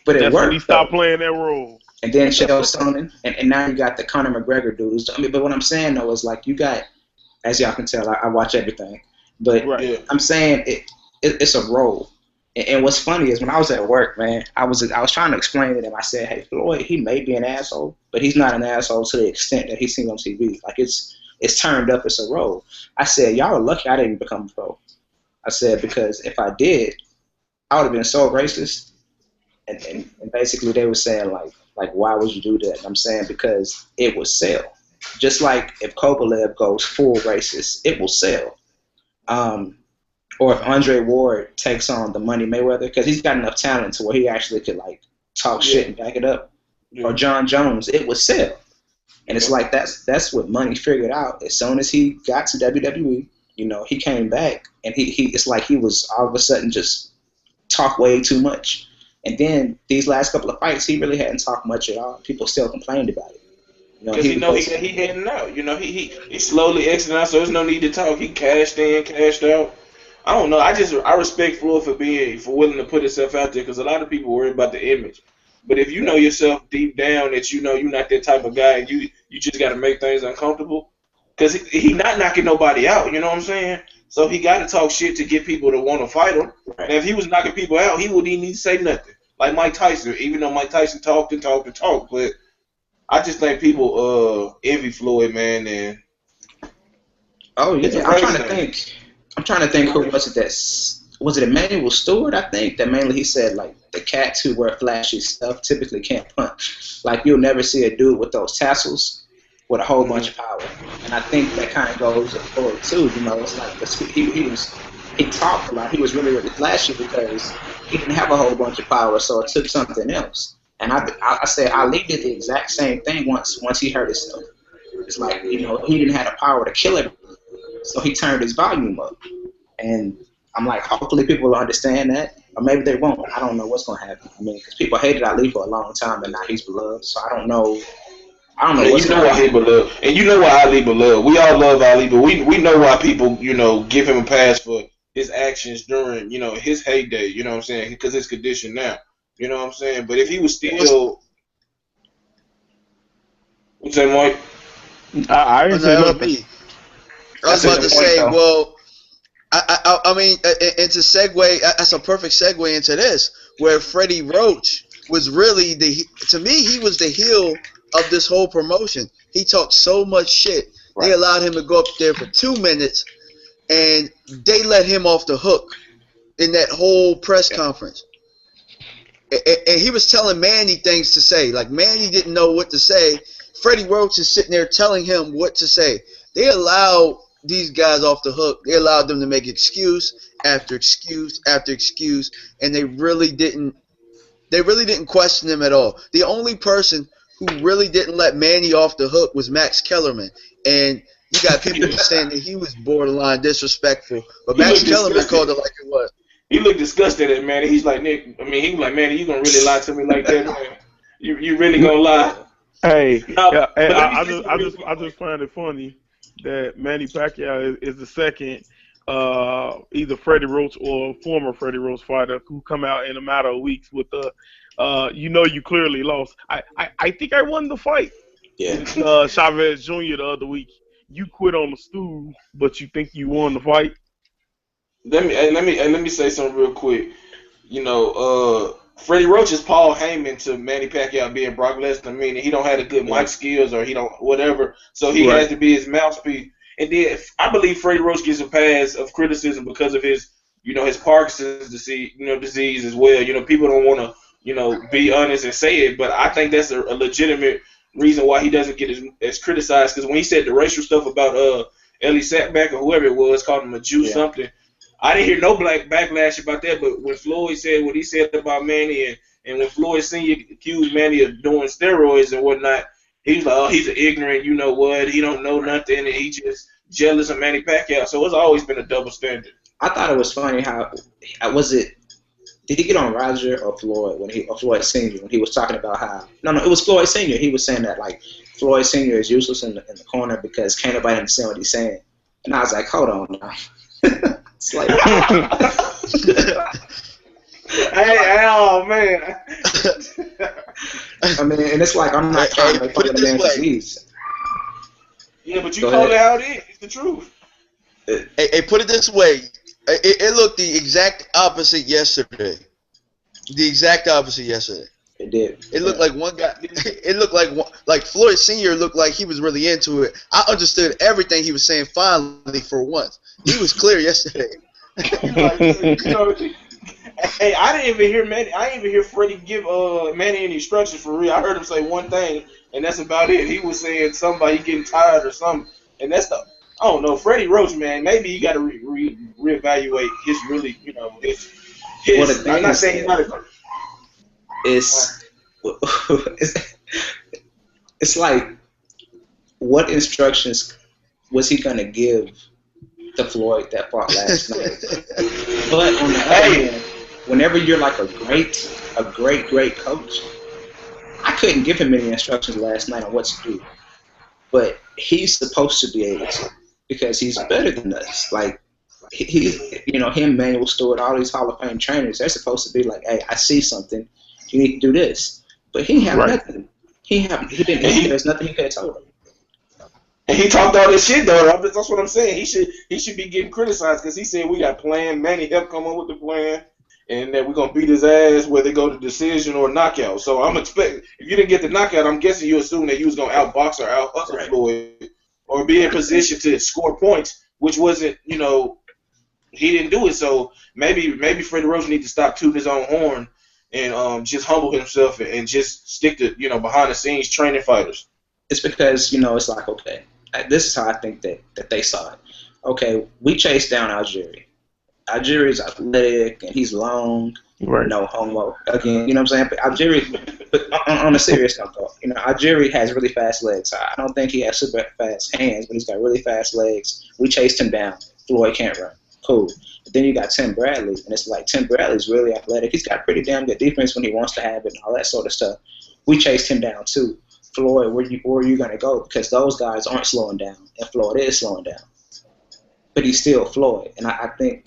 But it worked. When he stopped playing that role. And then Chael Sonnen, and now you got the Conor McGregor dudes. I mean, but what I'm saying though is like you got, as y'all can tell, I watch everything. But I'm saying it's a role. And what's funny is when I was at work, man, I was trying to explain to them. I said, hey, Floyd, he may be an asshole, but he's not an asshole to the extent that he's seen on TV. Like it's turned up. It's a role. I said, y'all are lucky I didn't become a pro. I said because if I did, I would have been so racist. And basically they were saying like why would you do that? And I'm saying because it will sell. Just like if Kovalev goes full racist, it will sell. Or if Andre Ward takes on the Money Mayweather, because he's got enough talent to where he actually could like talk shit and back it up. Or John Jones, it would sell. And it's like that's what Money figured out. As soon as he got to WWE, you know, he came back and he it's like he was all of a sudden just talk way too much. And then these last couple of fights, he really hadn't talked much at all. People still complained about it. Because he heading out. You know, he slowly exiting out, so there's no need to talk. He cashed in, cashed out. I don't know. I respect Floyd for willing to put himself out there because a lot of people worry about the image. But if you know yourself deep down that you know you're not that type of guy, and you just got to make things uncomfortable, because he not knocking nobody out. You know what I'm saying? So he got to talk shit to get people to want to fight him. Right. And if he was knocking people out, he wouldn't even need to say nothing. Like Mike Tyson, even though Mike Tyson talked and talked and talked, but I just think people envy Floyd, man, and Oh it's a yeah, I'm crazy trying to thing. think. I'm trying to think who was it was it Emmanuel Stewart? I think that mainly he said like the cats who wear flashy stuff typically can't punch. Like you'll never see a dude with those tassels with a whole bunch of power. And I think that kind of goes forward too. You know, it's like he talked a lot. He was really flashy because he didn't have a whole bunch of power, so it took something else. And I said Ali did the exact same thing once he hurt himself. It's like he didn't have the power to kill everyone. So he turned his volume up. And I'm like, hopefully people will understand that. Or maybe they won't. I don't know what's going to happen. I mean, because people hated Ali for a long time, and now he's beloved. So I don't know. I don't know And what's you know going to why he happen. beloved. And you know why Ali beloved. We all love Ali, but we know why people, give him a pass for his actions during, his heyday, you know what I'm saying? Because his condition now. You know what I'm saying? But if he was still, what's that, Mike? I Oh, didn't no, say that was nothing. me. I was That's a about good to point, say, though. well, I mean, and to segue, that's a perfect segue into this, where Freddie Roach was really to me, he was the heel of this whole promotion. He talked so much shit. They Right. allowed him to go up there for 2 minutes, and they let him off the hook in that whole press Yeah. conference. And he was telling Manny things to say. Like, Manny didn't know what to say. Freddie Roach is sitting there telling him what to say. They allowed these guys off the hook. They allowed them to make excuse after excuse after excuse, and they really didn't question him at all. The only person who really didn't let Manny off the hook was Max Kellerman. And you got people saying that he was borderline disrespectful, but He Max looked Kellerman called disgusted. it like it was. He looked disgusted at Manny. He's like, Nick, I mean, he was like, Manny, you gonna really lie to me like that, man? You really gonna lie? Hey, No, yeah, hey, but let me I say just, something I real just, quick, I Mike. just find it funny that Manny Pacquiao is the second, either Freddie Roach or former Freddie Roach fighter who come out in a matter of weeks with you clearly lost. I think I won the fight Yeah. with Chavez Jr. the other week. You quit on the stool, but you think you won the fight. Let me say something real quick. Freddie Roach is Paul Heyman to Manny Pacquiao being Brock Lesnar, meaning he don't have the good Yeah. mic skills or he don't whatever, so he Right. has to be his mouthpiece. And then I believe Freddie Roach gets a pass of criticism because of his Parkinson's disease as well. People don't want to, be honest and say it, but I think that's a legitimate reason why he doesn't get as criticized. Because when he said the racial stuff about Ellie Sackback or whoever it was, called him a Jew Yeah. something. I didn't hear no black backlash about that, but when Floyd said what he said about Manny, and when Floyd Sr. accused Manny of doing steroids and whatnot, he was like, oh, he's an ignorant, you know what, he don't know nothing, and he just jealous of Manny Pacquiao. So it's always been a double standard. I thought it was funny how was it. Did he get on Roger or Floyd or Floyd Senior when he was talking about how? No, it was Floyd Senior. He was saying that like Floyd Senior is useless in the corner because can't nobody understand what he's saying. And I was like, hold on now. It's like, Hey, oh man. I mean, and it's like I'm not trying Hey, to make put fun of it the this man's way. disease. Yeah, but you Go call it ahead. how it is. It's the truth. Put it this way. It looked the exact opposite yesterday. The exact opposite yesterday. It did. It looked Yeah. like one guy. It looked like Floyd Senior looked like he was really into it. I understood everything he was saying finally for once. He was clear yesterday. He's like, hey, I didn't even hear Manny. I didn't even hear Freddie give Manny any instructions for real. I heard him say one thing, and that's about it. He was saying somebody getting tired or something, and that's the. I don't know, Freddie Roach, man. Maybe you got to reevaluate his really, Well, the his. I'm thing not is saying he's not a. it's it's like what instructions was he gonna give to Floyd that fought last night? But on the other Hey, hand, whenever you're like a great coach, I couldn't give him any instructions last night on what to do. But he's supposed to be able to because he's better than us. Like Him, Manuel Stewart, all these Hall of Fame trainers, they're supposed to be like, hey, I see something, you need to do this. But he have Right. nothing. There's nothing he could have told him. And he talked all this shit though. That's what I'm saying. He should be getting criticized because he said we got plan. Manny helped come up with the plan, and that we're gonna beat his ass whether it go to decision or knockout. So I'm expecting if you didn't get the knockout, I'm guessing you assume that you was gonna outbox or out hustle Floyd or be in position to score points, which wasn't. He didn't do it. So maybe Freddie Roach needs to stop tooting his own horn and just humble himself and just stick to behind the scenes training fighters. It's because it's like, okay, this is how I think that they saw it. Okay, we chased down Algieri. Algieri's athletic and he's long, Right. no homo. Again, you know what I'm saying? But Algieri, but on a serious note, though, Algieri has really fast legs. I don't think he has super fast hands, but he's got really fast legs. We chased him down. Floyd can't run. Cool. But then you got Tim Bradley, and it's like Tim Bradley's really athletic. He's got pretty damn good defense when he wants to have it and all that sort of stuff. We chased him down too. Floyd, where are you going to go? Because those guys aren't slowing down, and Floyd is slowing down. But he's still Floyd, and I think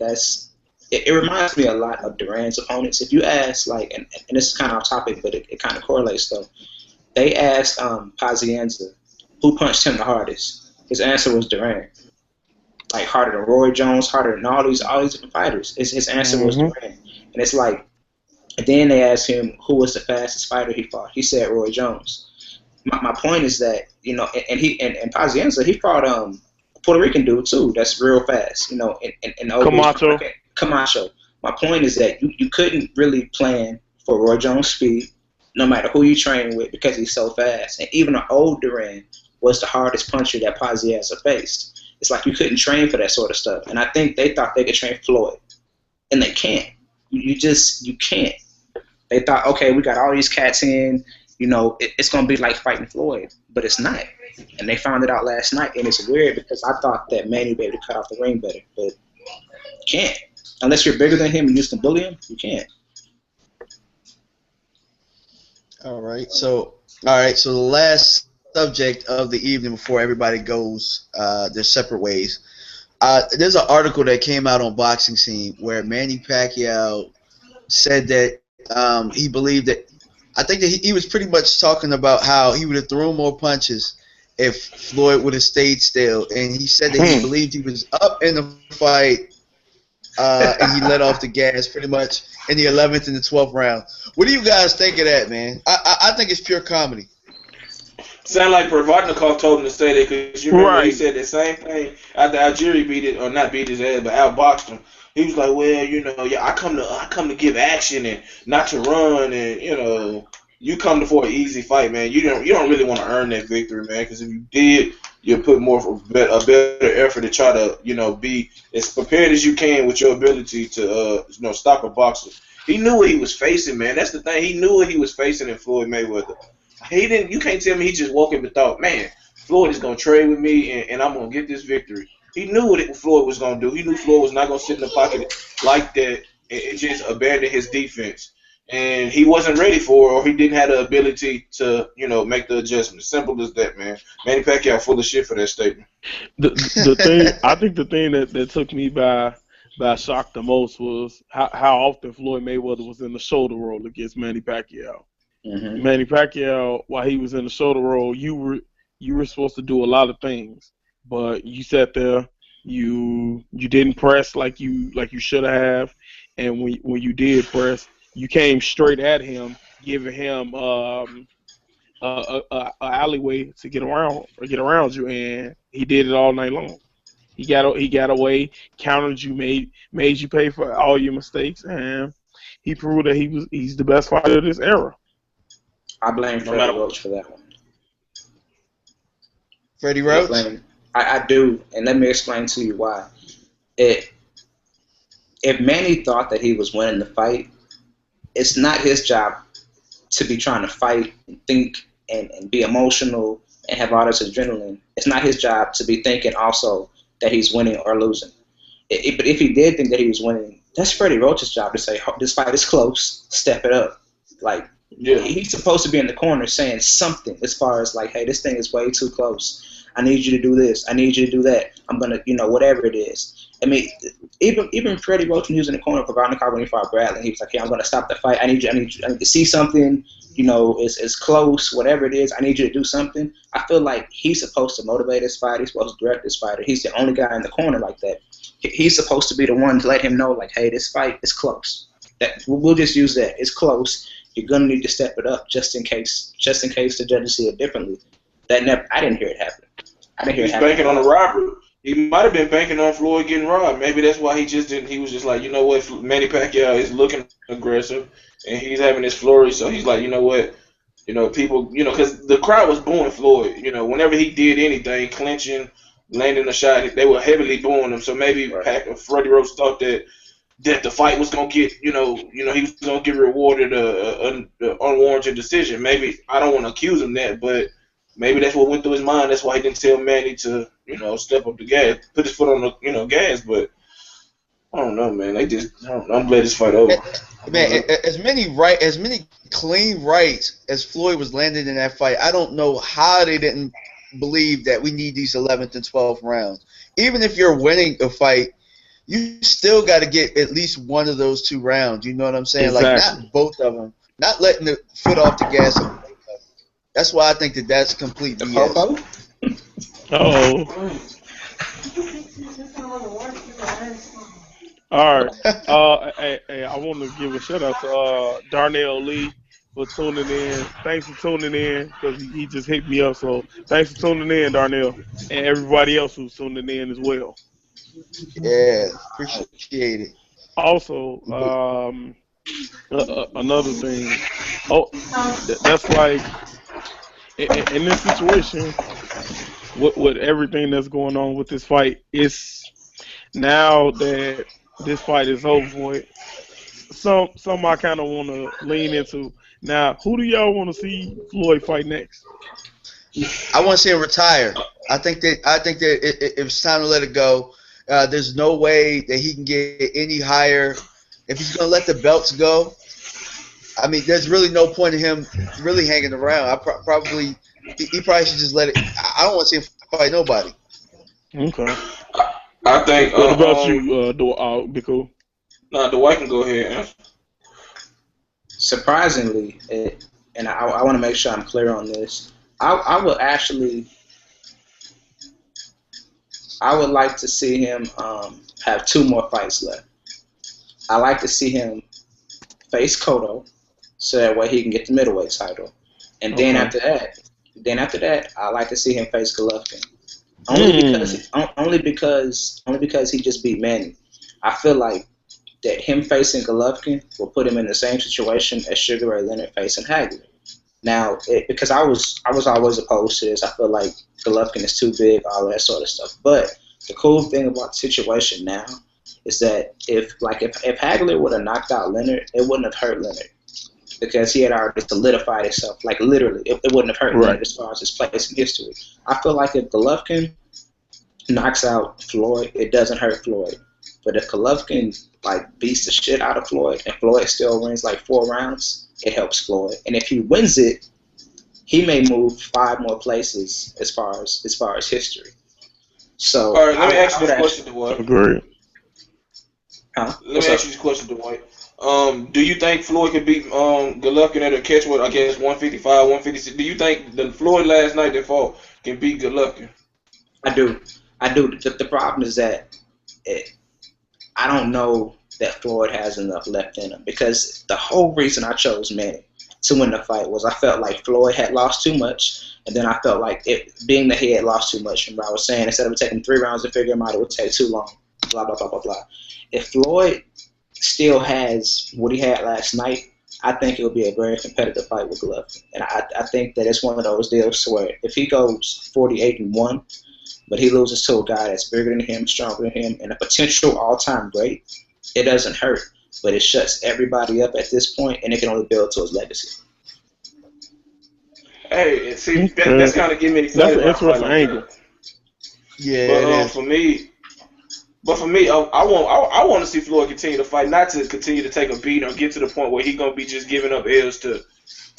it reminds me a lot of Duran's opponents. If you ask, like, and this is kind of off topic, but it kind of correlates though. They asked Pazienza who punched him the hardest. His answer was Duran. Like harder than Roy Jones, harder than all these different fighters. His answer was Duran, and it's like. And then they asked him who was the fastest fighter he fought. He said Roy Jones. My point is that and Pazienza, he fought a Puerto Rican dude too that's real fast, and Camacho. My point is that you couldn't really plan for Roy Jones' speed, no matter who you train with, because he's so fast. And even an old Duran was the hardest puncher that Pazienza faced. It's like you couldn't train for that sort of stuff. And I think they thought they could train Floyd, and they can't. You can't. They thought, okay, we got all these cats in. It's going to be like fighting Floyd, but it's not. And they found it out last night, and it's weird because I thought that Manny would be able to cut off the ring better, but you can't. Unless you're bigger than him and you can bully him, you can't. All right. So the last subject of the evening before everybody goes their separate ways. There's an article that came out on Boxing Scene where Manny Pacquiao said that he believed that. I think that he was pretty much talking about how he would have thrown more punches if Floyd would have stayed still, and he said that he believed he was up in the fight, and he let off the gas pretty much in the 11th and the 12th round. What do you guys think of that, man? I think it's pure comedy. Sound like Provodnikov told him to say that because you remember he said the same thing after Algieri not beat his ass, but outboxed him. He was like, well, I come to give action and not to run, and you come for an easy fight, man. You don't really want to earn that victory, man, because if you did, you'll put a better effort to try to be as prepared as you can with your ability to stop a boxer. He knew what he was facing, man. That's the thing. He knew what he was facing in Floyd Mayweather. You can't tell me he just woke up and thought, man, Floyd is gonna trade with me and I'm gonna get this victory. He knew what Floyd was going to do. He knew Floyd was not going to sit in the pocket like that and just abandon his defense. And he wasn't ready for it, or he didn't have the ability to, make the adjustment. Simple as that, man. Manny Pacquiao full of shit for that statement. I think the thing that took me by shock the most was how often Floyd Mayweather was in the shoulder roll against Manny Pacquiao. Mm-hmm. Manny Pacquiao, while he was in the shoulder roll, you were supposed to do a lot of things. But you sat there, you didn't press like you should have, and when you did press, you came straight at him, giving him a alleyway to get around you, and he did it all night long. He got away, countered you, made you pay for all your mistakes, and he proved that he's the best fighter of this era. I blame Freddie Roach for that one. Freddie Roach? I do, and let me explain to you why. If Manny thought that he was winning the fight, it's not his job to be trying to fight and think and be emotional and have all this adrenaline. It's not his job to be thinking also that he's winning or losing. But if he did think that he was winning, that's Freddie Roach's job to say, this fight is close, step it up. Like, he's supposed to be in the corner saying something as far as like, hey, this thing is way too close. I need you to do this. I need you to do that. I'm going to, whatever it is. I mean, even Freddie Roach when he was in the corner for Veronica when he fought Bradley, he was like, "Yeah, I'm going to stop the fight. I need to see something. You know, it's close, whatever it is. I need you to do something." I feel like he's supposed to motivate his fighter. He's supposed to direct his fighter. He's the only guy in the corner like that. He's supposed to be the one to let him know, like, "Hey, this fight is close. That we'll just use that. It's close. You're gonna need to step it up just in case the judges see it differently." I didn't hear it happen. I didn't hear it happen. He's banking on a robbery. He might have been banking on Floyd getting robbed. Maybe that's why he just didn't. He was just like, you know what, Manny Pacquiao is looking aggressive, and he's having his flurry. So he's like, you know what, people, because the crowd was booing Floyd. Whenever he did anything, clinching, landing a shot, they were heavily booing him. So maybe Freddie Roach thought that the fight was gonna get, he was gonna get rewarded an unwarranted decision. Maybe I don't want to accuse him that, but maybe that's what went through his mind. That's why he didn't tell Manny to, step up the gas, put his foot on the, gas. But I don't know, man. I'm glad this fight over. Man, as many clean rights as Floyd was landing in that fight, I don't know how they didn't believe that we need these 11th and 12th rounds. Even if you're winning a fight, you still got to get at least one of those 2 rounds. You know what I'm saying? Exactly. Like, not both of them. Not letting the foot off the gas. That's why I think that's complete BS. Oh. All right. Hey, I want to give a shout out to Darnell Lee for tuning in. Thanks for tuning in because he just hit me up. So thanks for tuning in, Darnell, and everybody else who's tuning in as well. Yeah, appreciate it. Also, another thing. Oh, that's like in this situation with everything that's going on with this fight. It's now that this fight is over with. Some I kind of want to lean into. Now, who do y'all want to see Floyd fight next? I want to see him retire. I think that it's time to let it go. There's no way that he can get any higher. If he's going to let the belts go, I mean, there's really no point in him really hanging around. He probably should just let it. I don't want to see him fight nobody. Okay. I think. What about you, Biko? Nah, Dwight can go ahead. Surprisingly, and I want to make sure I'm clear on this. I would like to see him have 2 more fights left. I like to see him face Cotto, so that way he can get the middleweight title. And then after that, I like to see him face Golovkin. Only because he just beat Manny. I feel like that him facing Golovkin will put him in the same situation as Sugar Ray Leonard facing Hagler. Now, because I was always opposed to this, I feel like Golovkin is too big, all that sort of stuff. But the cool thing about the situation now is that if Hagler would have knocked out Leonard, it wouldn't have hurt Leonard because he had already solidified himself. Like literally, it wouldn't have hurt Leonard as far as his place in history. I feel like if Golovkin knocks out Floyd, it doesn't hurt Floyd. But if Golovkin beats the shit out of Floyd and Floyd still wins 4 rounds, it helps Floyd. And if he wins it, he may move 5 more places as far as history. So, all right, let me ask you this question, Dwight. Agree. Let me ask you this question, Dwight. Do you think Floyd could beat Golovkin at a catchweight? I guess 155, 156. Do you think the Floyd last night that fought can beat Golovkin? I do. The problem is that I don't know that Floyd has enough left in him because the whole reason I chose Manny to win the fight was I felt like Floyd had lost too much, and then I felt like being that he had lost too much. Remember I was saying instead of it taking 3 rounds to figure him out, it would take too long. Blah blah blah blah blah. If Floyd still has what he had last night, I think it would be a very competitive fight with Golovkin, and I think that it's one of those deals to where if he goes 48-1. But he loses to a guy that's bigger than him, stronger than him, and a potential all-time great, it doesn't hurt. But it shuts everybody up at this point, and it can only build to his legacy. Hey, see, that's kind of getting me excited. That's an interesting angle. Yeah, but for me, I want to see Floyd continue to fight, not to continue to take a beat or get to the point where he's gonna be just giving up L's to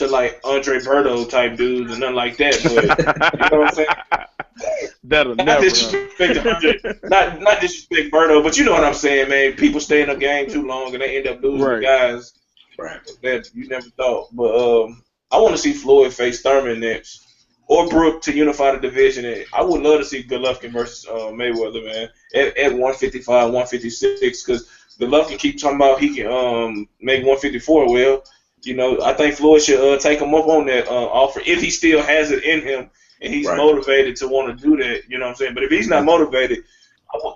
like Andre Berto type dudes and nothing like that. But you know what I'm saying? That'll Not never disrespect to Andre, happen. not disrespect Berto, but you know what I'm saying, man. People stay in the game too long and they end up losing the Right. guys Right. that you never thought. But I want to see Floyd face Thurman next, or Brook to unify the division. And I would love to see Golovkin versus Mayweather, man, at 155, 156, because Golovkin keep talking about he can make 154. Well, I think Floyd should take him up on that offer if he still has it in him and he's Right. motivated to want to do that. You know what I'm saying? But if he's not motivated,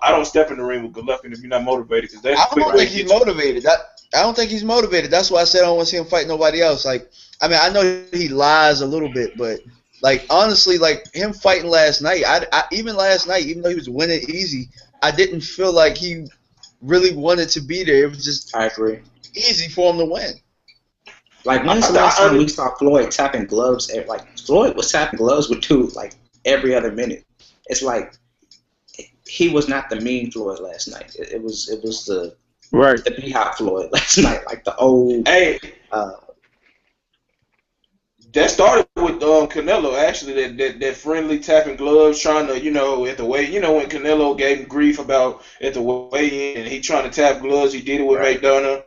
I don't step in the ring with Golovkin if you're not motivated, because that's I a quick don't way think to he's get you. motivated. I don't think he's motivated. That's why I said I don't want to see him fight nobody else. Like, I mean, I know he lies a little bit, but like honestly, like him fighting last night, even last night, even though he was winning easy, I didn't feel like he really wanted to be there. It was just I agree. easy for him to win. Like, when's the last time we saw Floyd tapping gloves? Like, Floyd was tapping gloves with dude like every other minute. It's like he was not the mean Floyd last night. It was the Right. B-Hop Floyd last night, like the old. Hey, Uh, that started with Canelo, actually, that friendly tapping gloves, trying to, at the weigh, when Canelo gave him grief about at the weigh-in and he trying to tap gloves, he did it with Right. McDonough.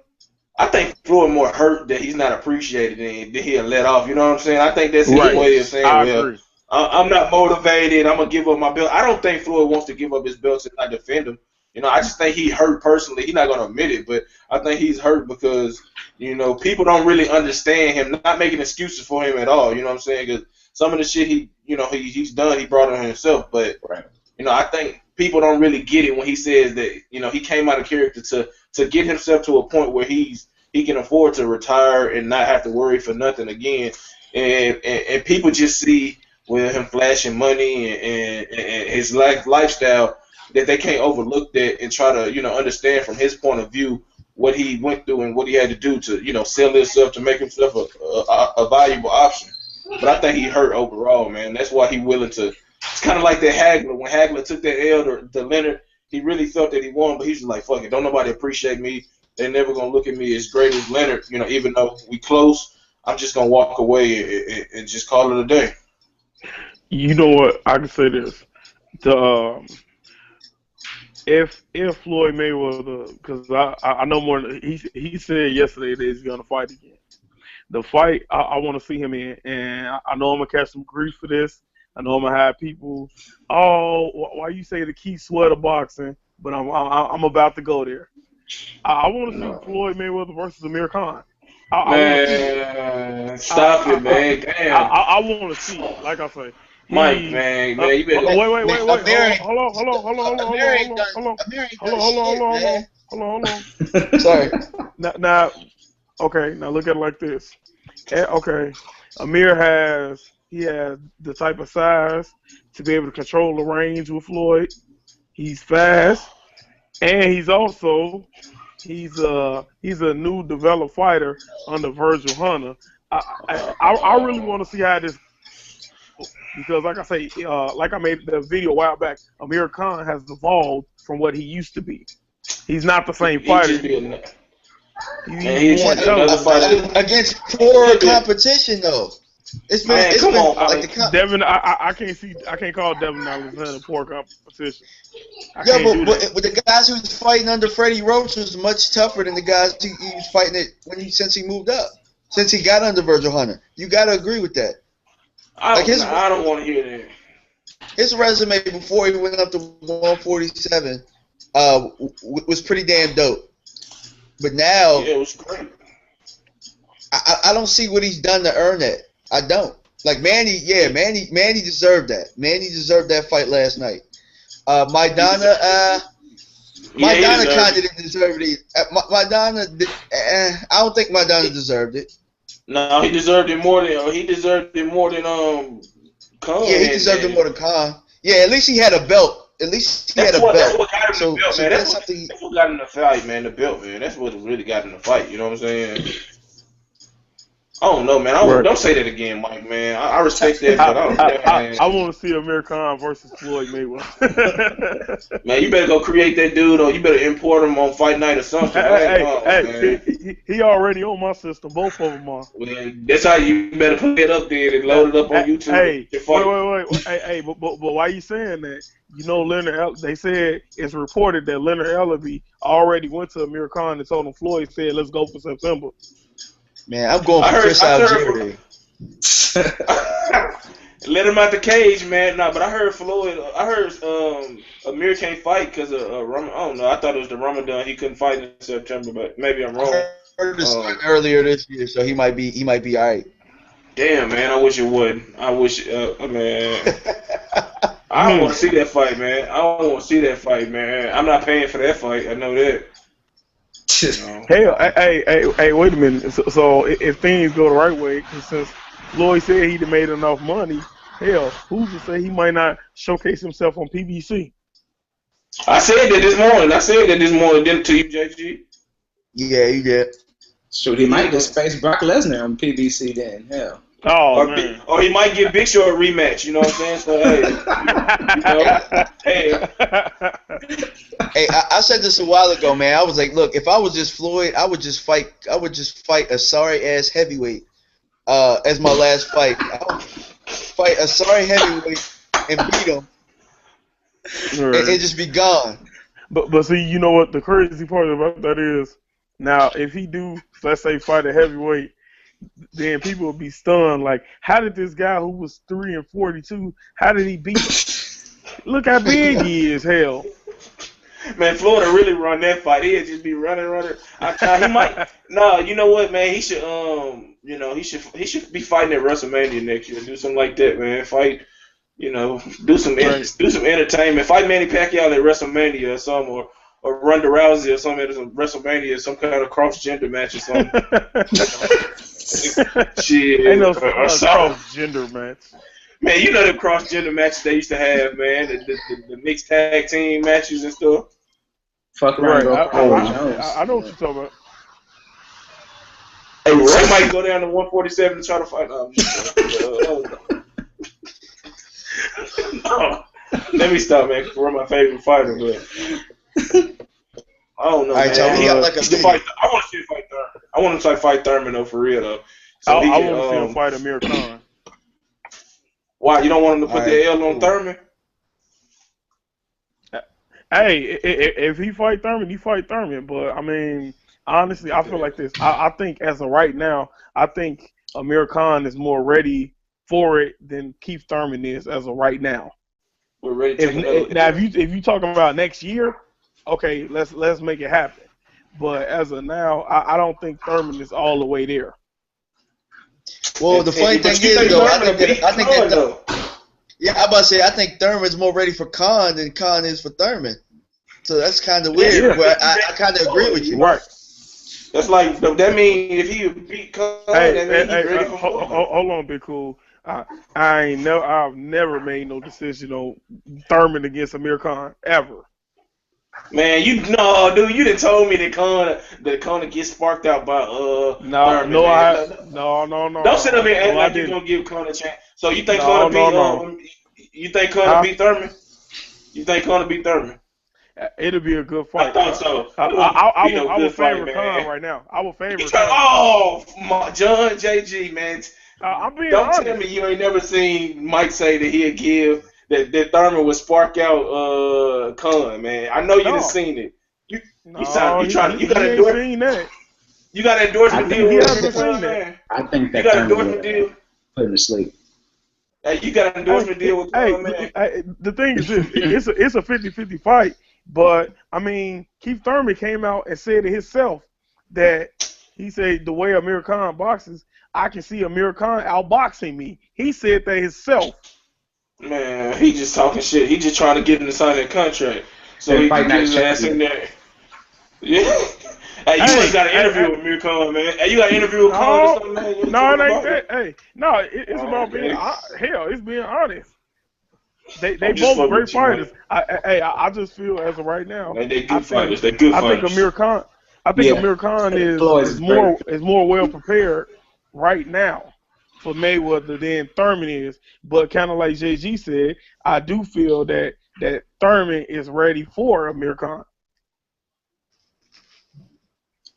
I think Floyd more hurt that he's not appreciated and he'll let off. You know what I'm saying? I think that's his Right. way of saying, I well, agree. I'm not motivated. I'm gonna give up my belt. I don't think Floyd wants to give up his belts and not defend them. I just think he hurt personally. He's not gonna admit it, but I think he's hurt because people don't really understand him. Not making excuses for him at all. You know what I'm saying? Because some of the shit he's done, he brought on himself. But right. I think people don't really get it when he says that he came out of character to get himself to a point where he can afford to retire and not have to worry for nothing again. And people just see with him flashing money and his lifestyle that they can't overlook that and try to understand from his point of view what he went through and what he had to do to sell himself to make himself a valuable option. But I think he hurt overall, man. That's why he willing to. It's kind of like that Hagler. When Hagler took that L to Leonard, he really felt that he won, but he's just like, fuck it, don't nobody appreciate me. They're never gonna look at me as great as Leonard. Even though we close, I'm just gonna walk away and just call it a day. You know what? I can say this: the if Floyd Mayweather, because I know more. He said yesterday that he's gonna fight again. The fight I want to see him in, and I know I'm gonna catch some grief for this. I know I'm gonna have people. Oh, why you say the key sweat of boxing? But I'm about to go there. I want to see Floyd Mayweather versus Amir Khan. I want to see it. Man, stop it, man. Damn. I want to see it. Like I say, Mike, man, you better. wait. Amir ain't done. Hold on. Amir ain't done shit, man. Sorry. Sorry. Now, okay. Now look at it like this. Okay, Amir has the type of size to be able to control the range with Floyd. He's fast, and he's a new developed fighter under Virgil Hunter. I really want to see how this goes because, like I say, like I made the video a while back, Amir Khan has evolved from what he used to be. He's not the same fighter. He's more intelligent. Against poor competition, though. It's been on, Devin. I can't call Devin Alexander poor competition. But the guys who was fighting under Freddie Roach was much tougher than the guys he was fighting it since he moved up, since he got under Virgil Hunter. You got to agree with that. I don't want to hear that. His resume before he went up to 147 was pretty damn dope. But now, it was great. I don't see what he's done to earn that. I don't. Like Manny deserved that. Manny deserved that fight last night. Maidana kind of didn't deserve it. Maidana, I don't think Maidana deserved it. No, he deserved it more than Khan. Yeah, he deserved it more than Khan. Yeah, at least he had a belt. At least he had a belt. That's what got him the belt, man. That's what got him the fight, man. The belt, man. That's what really got him the fight. You know what I'm saying? I don't know, man. Right. Don't say that again, Mike, man. I respect that, but I want to see Amir Khan versus Floyd Mayweather. man, you better go create that dude, or you better import him on Fight Night or something. Man. He already on my system. Both of them are. Well, that's how you better put it up there and load it up on YouTube. Hey, wait. Hey, but why you saying that? You know, they said it's reported that Leonard Ellaby already went to Amir Khan and told him Floyd said, let's go for September. Man, I'm going for Chris Algieri. Let him out the cage, man. Nah, but I heard Amir can't fight because of Ramadan. I don't know. I thought it was the Ramadan. He couldn't fight in September, but maybe I'm wrong. I heard this earlier this year, so he might be all right. Damn, man. I wish it would. I wish, man. I don't want to see that fight, man. I'm not paying for that fight. I know that. Hey, wait a minute. So if things go the right way, since Floyd said he'd made enough money, hell, who's to say he might not showcase himself on PBC? I said that this morning, didn't to you, JG? Yeah, you did. Shoot, he might just face Brock Lesnar on PBC then. Hell. Oh, man. Or he might get Big Show a rematch. You know what I'm saying? So hey, I said this a while ago, man. I was like, look, if I was just Floyd, I would just fight a sorry ass heavyweight as my last fight. I would fight a sorry heavyweight and beat him, and just be gone. But see, you know what the crazy part about that is? Now, if he do, let's say, fight a heavyweight, then people would be stunned. Like, how did this guy who was 3-42, how did he beat him? Look how big he is, hell. Man, Florida really run that fight. He'd just be running. He might. No, you know what, man? He should. He should be fighting at WrestleMania next year. Do something like that, man. Fight. Do some entertainment. Fight Manny Pacquiao at WrestleMania or something, or Ronda Rousey or something at WrestleMania, some kind of cross-gender match or something. Shit. Ain't no cross-gender match. Man, you know the cross-gender matches they used to have, man. The mixed tag team matches and stuff. Fuck right. I know what you're talking about. Hey, Ray might go down to 147 to try to fight. No. Let me stop, man. We're my favorite fighter, but I don't know. All right, man. Joe, he got like a I want to see him fight Thurman. I want him to fight Thurman though, for real though. So I want to see him fight Amir Khan. Why you don't want him to put the L on Thurman? Hey, if he fight Thurman, he fight Thurman. But I mean, honestly, I feel like this. I think as of right now, I think Amir Khan is more ready for it than Keith Thurman is as of right now. We're ready to now, if you talking about next year, okay, let's make it happen. But as of now, I don't think Thurman is all the way there. Well, the funny thing is, though, I think I'm about to say, I think Thurman's more ready for Khan than Khan is for Thurman. So that's kind of weird. Yeah. But I kind of agree with you. Right. That's like that means if he beat Khan, that means he's ready for hold on, Big Cool. I've never made no decision on Thurman against Amir Khan ever. Man, you done told me that Khan gets sparked out by Thurman. No. Don't sit up here and act like you're gonna give Khan a chance. So you think Khan you think Khan beat Thurman? You think Khan beat Thurman? It'll be a good fight. I thought so. I would favor Khan right now. I would favor Khan. John JG, man. I'm being Don't honest. tell me you ain't never seen Mike say that he'd give that Thurman would spark out Khan, man. I know you done seen it. You got to endorse the deal with Khan, man. I think that you got to endorse the deal. Put him to sleep. Hey, you got to endorse the deal with Khan, man. The thing is this, it's a 50-50 fight, but I mean, Keith Thurman came out and said it himself that he said the way Amir Khan boxes, I can see Amir Khan outboxing me. He said that himself. Man, he just talking shit. He just trying to get him to sign that contract. So he can get his ass in there. Yeah. Hey, you ain't got an interview with Amir Khan, man. Hey, you got an interview with Khan or something, man? No, it ain't that. Hey, no, it's about being it's being honest. They both are great fighters. I just feel as of right now. They good fighters. They good fighters. I think Amir Khan is more well prepared right now for Mayweather than Thurman is. But kind of like JG said, I do feel that Thurman is ready for Amir Khan.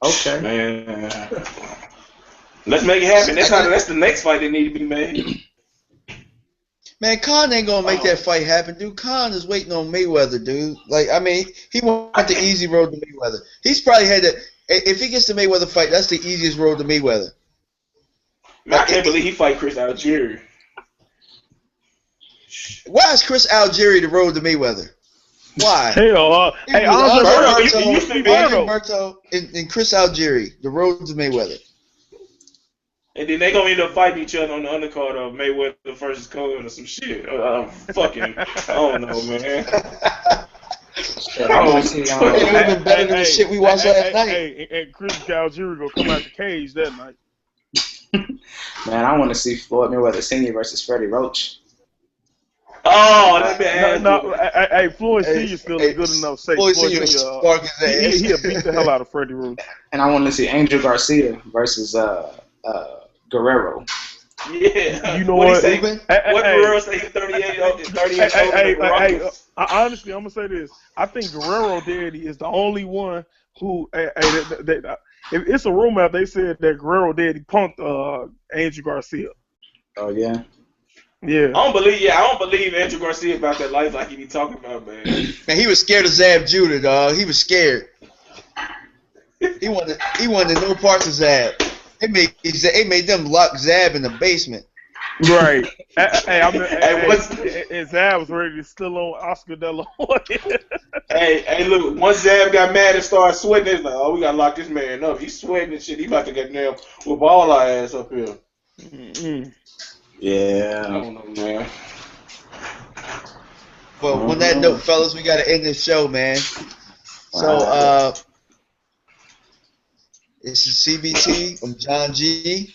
Okay. Man, let's make it happen. That's the next fight that need to be made. Man, Khan ain't gonna make that fight happen, dude. Khan is waiting on Mayweather, dude. Like, I mean, he went the easy road to Mayweather. He's probably had to. If he gets the Mayweather fight, that's the easiest road to Mayweather. Man, I can't believe he fight Chris Algieri. Why is Chris Algieri the road to Mayweather? Why? Hell, hey, Andre used to be Berto and Chris Algieri, the road to Mayweather. And then they gonna end up fighting each other on the undercard of Mayweather versus Cohen or some shit. Fucking, I don't know, man. It would have been better than the shit we watched last night. And Chris Algieri gonna come out the cage that night. Man, I want to see Floyd Mayweather Sr. versus Freddie Roach. Oh, let me ask hey, Floyd Sr. still a good enough safe. Floyd Sr. He'll beat the hell out of Freddie Roach. And I want to see Angel Garcia versus Guerrero. Yeah. You know what? What Guerrero say? He's 38. Honestly, I'm gonna say this. I think Guerrero Daddy is the only one who. It's a rumor out. They said that Guerrero Daddy punked Angel Garcia. Oh yeah. Yeah. I don't believe Andrew Garcia about that life like he be talking about, man. Man, he was scared of Zab Judah, dog. He was scared. He wanted no parts of Zab. It made them lock Zab in the basement. Right. And Zab was ready to still on Oscar De La Hoya. hey, look, once Zab got mad and started sweating, it's like, oh, we gotta lock this man up. He's sweating and shit. He about to get nailed with all our ass up here. Mm-hmm. Yeah. I don't know, man. But on that note, fellas, we gotta end this show, man. So, this is CBT from John G.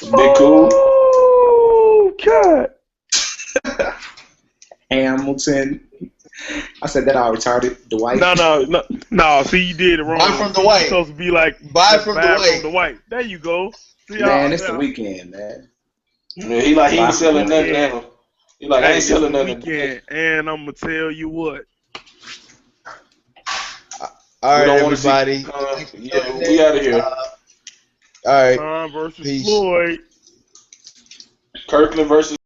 Big cool. Oh, cut. Hamilton. I said that all retarded. Dwight. No. See, you did it wrong. Buy from Dwight. It's supposed to be like buy from Dwight. There you go. See, man, it's the weekend, man. Yeah, he ain't selling nothing now. He like, I ain't selling nothing. Weekend, and I'm gonna tell you what. All right, everybody. We out of here. All right. Khan versus Peace. Floyd. Kirkland versus